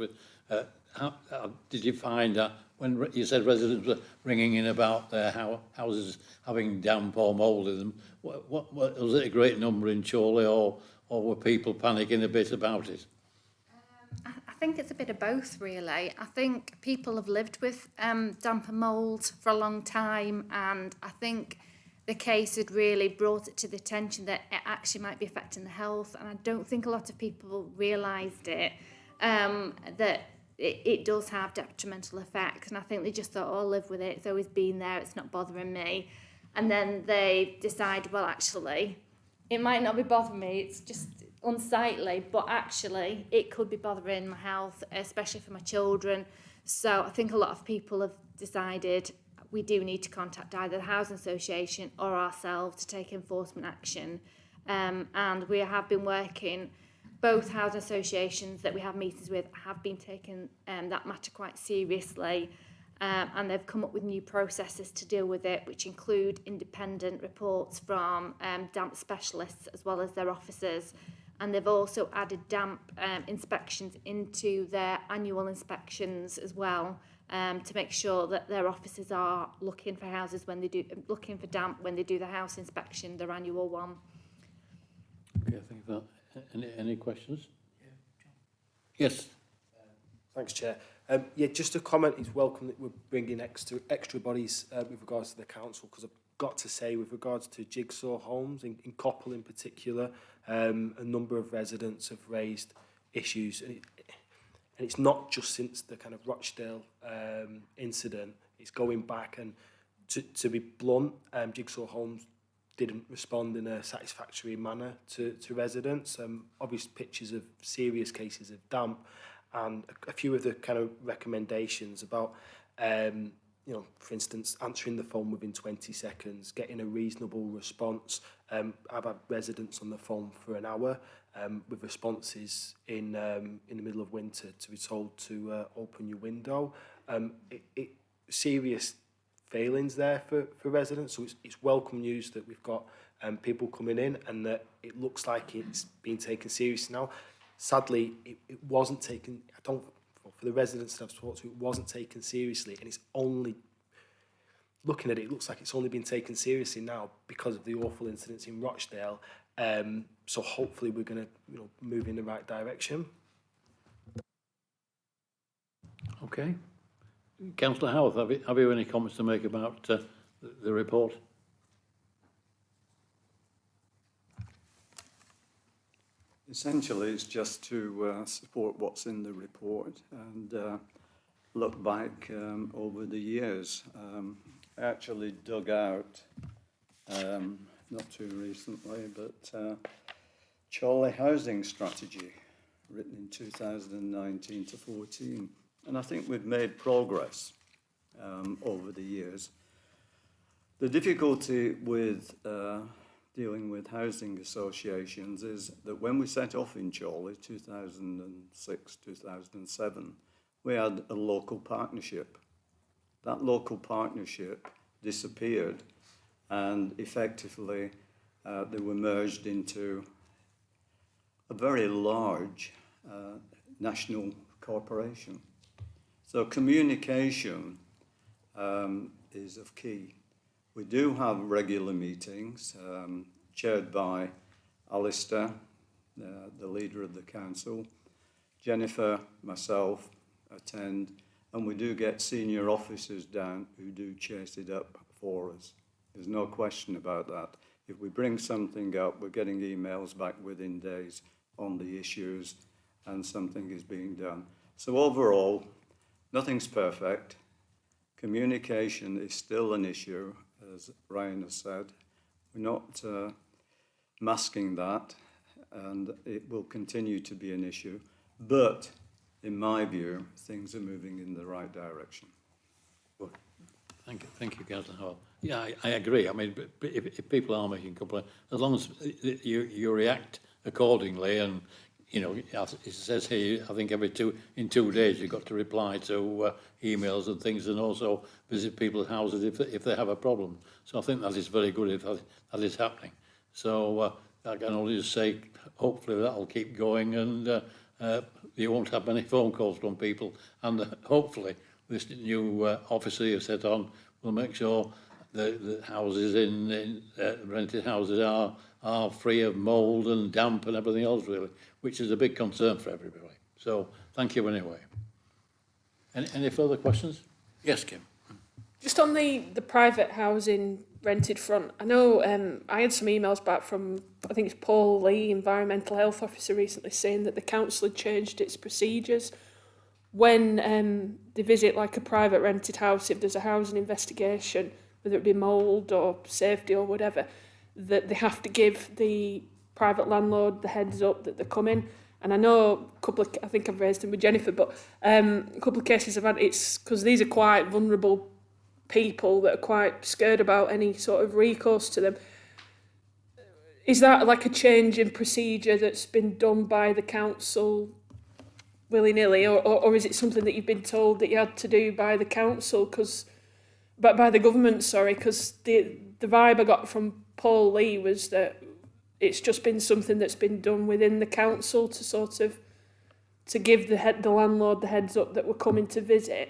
how did you find that when you said residents were ringing in about their houses having damp or mould in them? What was it a great number in Chorley, or were people panicking a bit about it? I think it's a bit of both, really. I think people have lived with damp and mould for a long time, and I think the case had really brought it to the attention that it actually might be affecting the health, and I don't think a lot of people realised it, that it does have detrimental effects, and I think they just thought, oh, I'll live with it, it's always been there, it's not bothering me. And then they decide, well, actually, it might not be bothering me, it's just unsightly, but actually it could be bothering my health, especially for my children. So I think a lot of people have decided we do need to contact either the housing association or ourselves to take enforcement action. And we have been working, both housing associations that we have meetings with have been taking that matter quite seriously, and they've come up with new processes to deal with it, which include independent reports from damp specialists as well as their officers. And they've also added damp inspections into their annual inspections as well, to make sure that their officers are looking for damp when they do the house inspection, their annual one. Okay, thank you for that. Any questions? Yeah, John. Yes. Thanks, Chair. Yeah, just a comment. It's welcome that we're bringing extra bodies with regards to the council, because I've got to say, with regards to Jigsaw Homes, in Coppell in particular, a number of residents have raised issues, and it's not just since the kind of Rochdale incident. It's going back, and to be blunt, Jigsaw Homes didn't respond in a satisfactory manner to residents. Obvious pictures of serious cases of damp, and a few of the kind of recommendations about, you know, for instance, answering the phone within 20 seconds, getting a reasonable response. I've had residents on the phone for an hour with responses in the middle of winter to be told to open your window. Serious failings there for residents, so it's welcome news that we've got people coming in, and that it looks like it's being taken seriously now. Sadly, it wasn't taken, for the residents that I've talked to, it wasn't taken seriously, and it's only, looking at it, it looks like it's only been taken seriously now because of the awful incidents in Rochdale. So hopefully we're going to, you know, move in the right direction. Okay. Councillor Howarth, have you any comments to make about the report? Essentially, it's just to support what's in the report and look back over the years. I actually dug out, not too recently, but Chorley Housing Strategy, written in 2019 to 14. And I think we've made progress over the years. The difficulty with dealing with housing associations is that when we set off in Chorley, 2006, 2007, we had a local partnership. That local partnership disappeared, and effectively they were merged into a very large national corporation. So communication is of key. We do have regular meetings chaired by Alistair, the leader of the council. Jennifer, myself attend, and we do get senior officers down who do chase it up for us. There's no question about that. If we bring something up, we're getting emails back within days on the issues, and something is being done. So overall, nothing's perfect. Communication is still an issue, as Ryan has said. We're not masking that, and it will continue to be an issue. But, in my view, things are moving in the right direction. Good. Thank you, Councillor Hall. Yeah, I agree. I mean, but if people are making complaints, as long as you react accordingly, and you know, as it says here, I think in 2 days you've got to reply to emails and things, and also visit people's houses if they have a problem. So I think that is very good if that is happening. So I can only just say, hopefully that'll keep going, and you won't have many phone calls from people, and hopefully this new officer you set on will make sure the houses in rented houses are free of mould and damp and everything else, really, which is a big concern for everybody. So thank you anyway. Any further questions? Yes, Kim. Just on the private housing rented front, I know I had some emails back from, I think it's Paul Lee, Environmental Health Officer, recently saying that the council had changed its procedures. When they visit like a private rented house, if there's a housing investigation, whether it be mould or safety or whatever, that they have to give the private landlord the heads up that they're coming. And I know a couple of, I think I've raised them with Jennifer, but a couple of cases I've had, it's because these are quite vulnerable people that are quite scared about any sort of recourse to them. Is that like a change in procedure that's been done by the council willy-nilly, or is it something that you've been told that you had to do by the council, by the government, sorry, because the vibe I got from Paul Lee was that it's just been something that's been done within the council to sort of to give the landlord the heads up that we're coming to visit.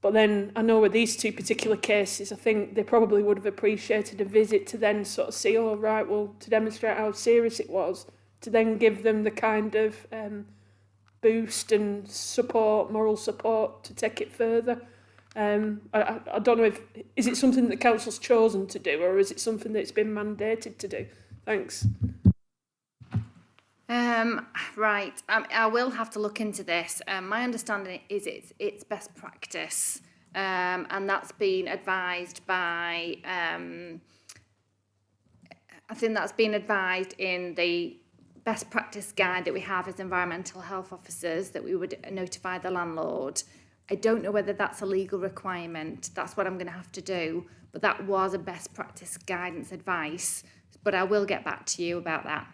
But then I know with these two particular cases, I think they probably would have appreciated a visit to then sort of see, oh, right, well, to demonstrate how serious it was, to then give them the kind of boost and support, moral support to take it further. I don't know is it something that the council's chosen to do, or is it something that's been mandated to do? Thanks. Right, I will have to look into this. My understanding is it's best practice, and that's been advised by, I think that's been advised in the best practice guide that we have as environmental health officers, that we would notify the landlord. I don't know whether that's a legal requirement. That's what I'm going to have to do. But that was a best practice guidance advice. But I will get back to you about that.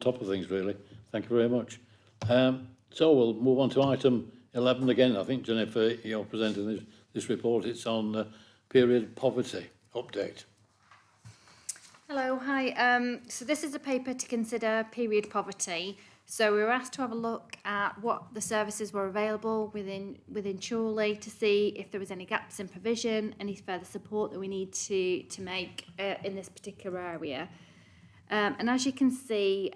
Top of things, really. Thank you very much. So we'll move on to item 11 again. I think, Jennifer, you're presenting this report. It's on period poverty update. Hello, hi. So this is a paper to consider period poverty. So we were asked to have a look at what the services were available within Chorley to see if there was any gaps in provision, any further support that we need to make in this particular area. And as you can see,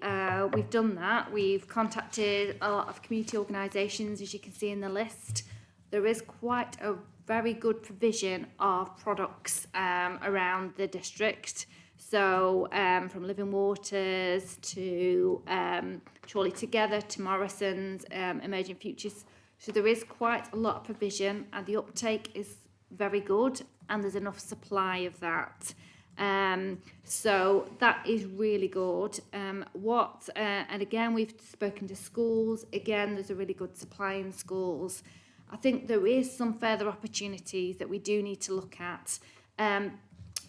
we've done that. We've contacted a lot of community organisations, as you can see in the list. There is quite a very good provision of products around the district. So from Living Waters to Chorley Together to Morrison's, Emerging Futures. So there is quite a lot of provision, and the uptake is very good, and there's enough supply of that. So that is really good. And again, we've spoken to schools. Again, there's a really good supply in schools. I think there is some further opportunities that we do need to look at.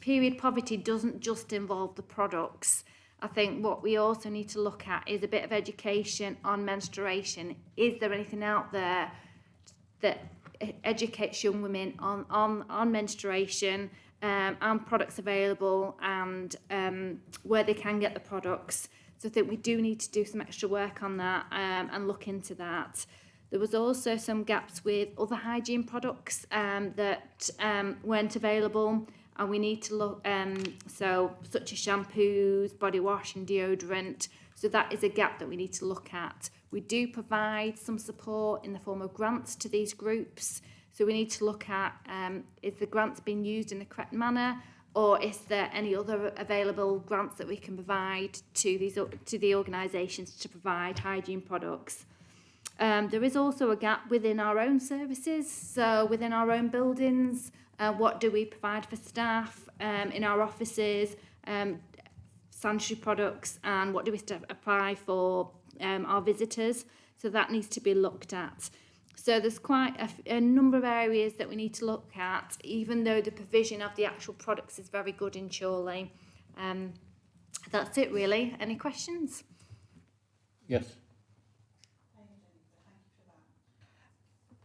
Period poverty doesn't just involve the products. I think what we also need to look at is a bit of education on menstruation. Is there anything out there that educates young women on menstruation, and products available, and where they can get the products? So I think we do need to do some extra work on that, and look into that. There was also some gaps with other hygiene products that weren't available, and we need to look, so such as shampoos, body wash and deodorant. So that is a gap that we need to look at. We do provide some support in the form of grants to these groups. So we need to look at, is the grants being used in the correct manner, or is there any other available grants that we can provide to the organisations to provide hygiene products. There is also a gap within our own services, so within our own buildings, what do we provide for staff in our offices, sanitary products, and what do we apply for our visitors? So that needs to be looked at. So there's quite a number of areas that we need to look at, even though the provision of the actual products is very good in Chorley. That's it really. Any questions? Yes.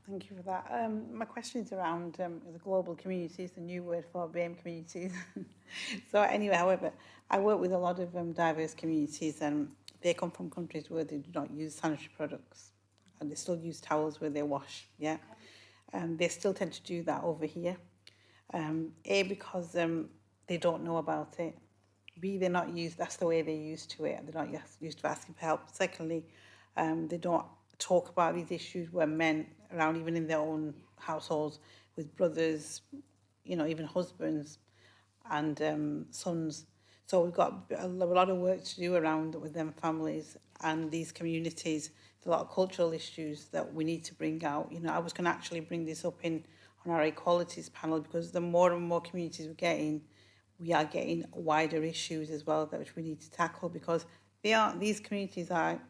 Thank you for that. My question is around the global communities, the new word for BAME communities. So anyway, however, I work with a lot of diverse communities, and they come from countries where they do not use sanitary products, and they still use towels where they wash, yeah? They still tend to do that over here. A, because they don't know about it. B, they're not used, that's the way they're used to it, they're not used to asking for help. Secondly, they don't talk about these issues where men around, even in their own households, with brothers, you know, even husbands and sons. So we've got a lot of work to do around with them families and these communities. There's a lot of cultural issues that we need to bring out. You know, I was going to actually bring this up on our equalities panel, because the more and more communities we are getting wider issues as well that which we need to tackle, because these communities are,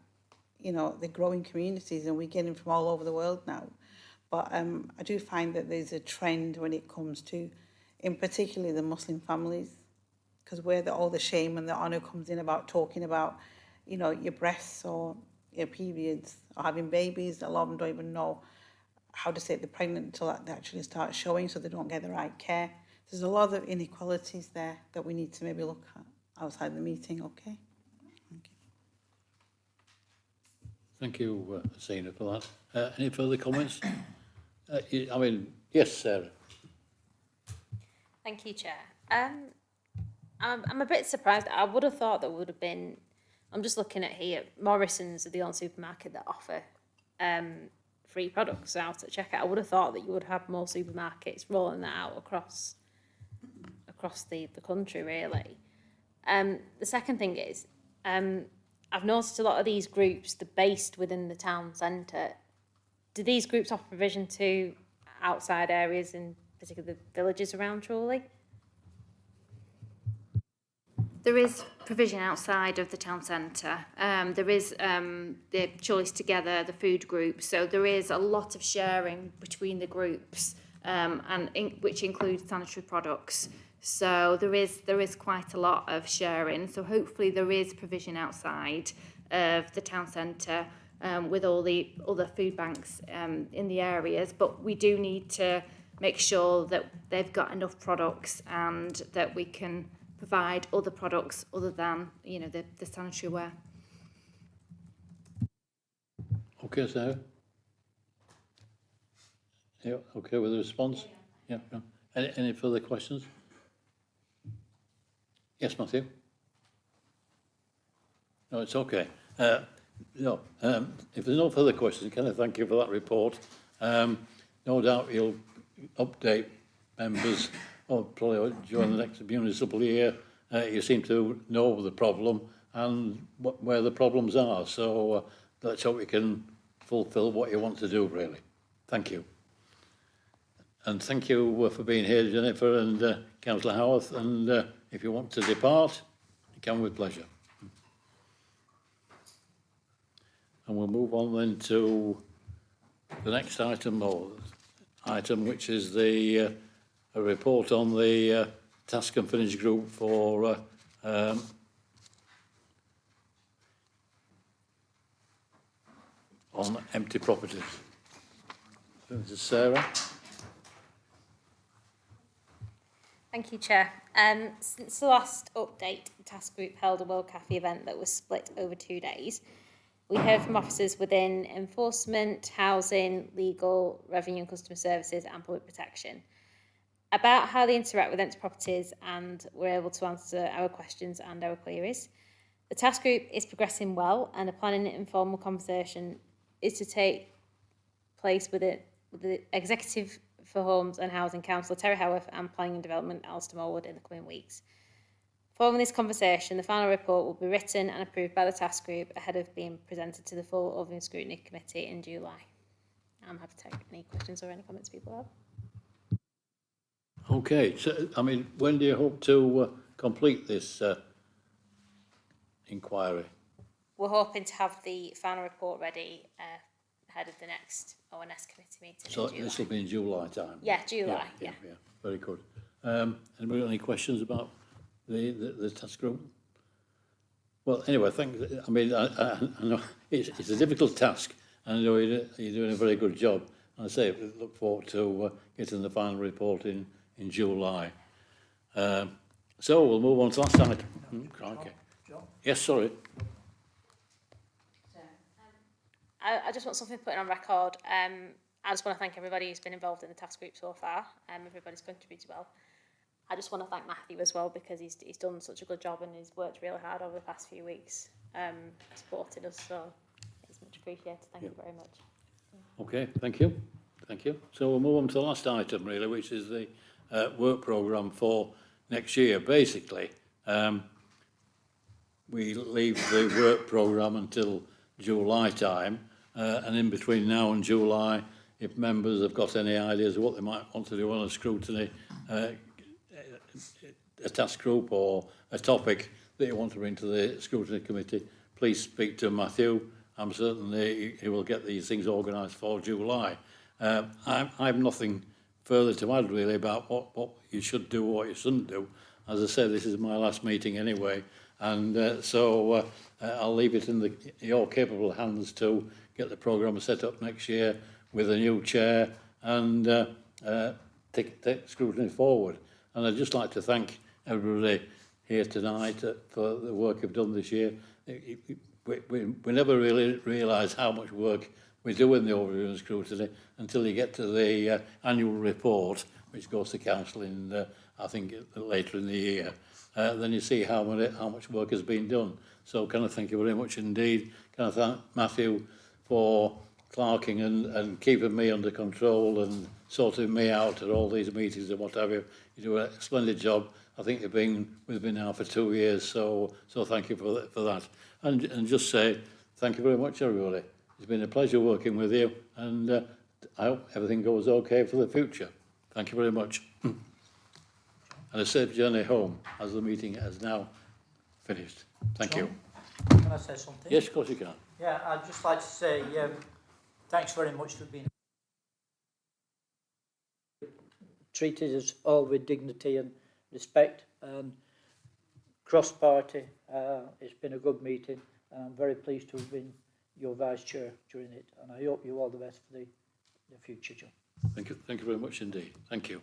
you know, they're growing communities, and we're getting from all over the world now. But I do find that there's a trend when it comes to, in particular, the Muslim families, because where all the shame and the honour comes in about talking about, you know, your breasts or your periods or having babies. A lot of them don't even know how to say they're pregnant until they actually start showing, so they don't get the right care. There's a lot of inequalities there that we need to maybe look at outside the meeting, okay? Thank you. Thank you, Sina, for that. Any further comments? Yes, Sarah. Thank you, Chair. I'm a bit surprised. I would have thought there would have been, I'm just looking at here, Morrison's are the only supermarket that offer free products out at checkout. I would have thought that you would have more supermarkets rolling that out across the country, really. The second thing is, I've noticed a lot of these groups, they're based within the town centre. Do these groups offer provision to outside areas, in particular the villages around Chorley? There is provision outside of the town centre. There is the Choice Together, the food group. So there is a lot of sharing between the groups, which includes sanitary products. So there is quite a lot of sharing. So hopefully there is provision outside of the town centre with all the other food banks in the areas. But we do need to make sure that they've got enough products and that we can provide other products other than, you know, the sanitary ware. Okay, Sarah? Yeah, okay with the response? Yeah. No. Any further questions? Yes, Matthew? No, it's okay. If there's no further questions, can I thank you for that report? No doubt you'll update members probably during the next municipal year. You seem to know the problem and where the problems are. So let's hope we can fulfil what you want to do, really. Thank you. And thank you for being here, Jennifer and Councillor Howarth. And if you want to depart, you can with pleasure. And we'll move on then to the next item, which is a report on the task and finish group for on empty properties. So this is Sarah. Thank you, Chair. Since the last update, the task group held a World Cafe event that was split over 2 days. We heard from officers within enforcement, housing, legal, revenue and customer services and public protection about how they interact with empty properties, and were able to answer our questions and our queries. The task group is progressing well, and a planning informal conversation is to take place with the Executive for Homes and Housing Councillor Terry Howarth and Planning and Development Alistair Morwood in the coming weeks. Following this conversation, the final report will be written and approved by the task group ahead of being presented to the full Overview Scrutiny Committee in July. I'm happy to take any questions or any comments people have. Okay, so when do you hope to complete this inquiry? We're hoping to have the final report ready ahead of the next ONS committee meeting So in July. this will be in July time? Yeah, July, yeah. Very good. Anybody got any questions about the task group? Well, anyway, I know it's a difficult task, and I know you're doing a very good job. And I say, we look forward to getting the final report in July. So we'll move on to last item. Okay. Yes, sorry. I just want something put on record. I just want to thank everybody who's been involved in the task group so far. Everybody's contributed well. I just want to thank Matthew as well, because he's done such a good job and he's worked really hard over the past few weeks, supporting us. So it's much appreciated. Thank you very much. Okay, thank you. Thank you. So we'll move on to the last item, really, which is the work programme for next year. Basically, we leave the work programme until July time, and in between now and July, if members have got any ideas of what they might want to do on a scrutiny, a task group or a topic that you want to bring to the scrutiny committee, please speak to Matthew. I'm certain he will get these things organised for July. I have nothing further to add really about what you should do or what you shouldn't do. As I said, this is my last meeting anyway, and so I'll leave it in your capable hands to get the programme set up next year with a new chair and take scrutiny forward. And I'd just like to thank everybody here tonight for the work you've done this year. we never really realise how much work we do in the overview and scrutiny until you get to the annual report, which goes to council in, I think, later in the year. Then you see how much work has been done. So can I thank you very much indeed. Can I thank Matthew for clerking and keeping me under control and sorting me out at all these meetings and what have you. You do a splendid job. I think you've been with me now for 2 years, so thank you for that. And just say thank you very much, everybody. It's been a pleasure working with you, and I hope everything goes okay for the future. Thank you very much. And a safe journey home, as the meeting has now finished. Thank you. Can I say something? Yes, of course you can. Yeah, I'd just like to say thanks very much for being treated us all with dignity and respect, and cross-party. It's been a good meeting, and I'm very pleased to have been your vice chair during it, and I hope you all the best for the future, John. Thank you very much indeed. Thank you.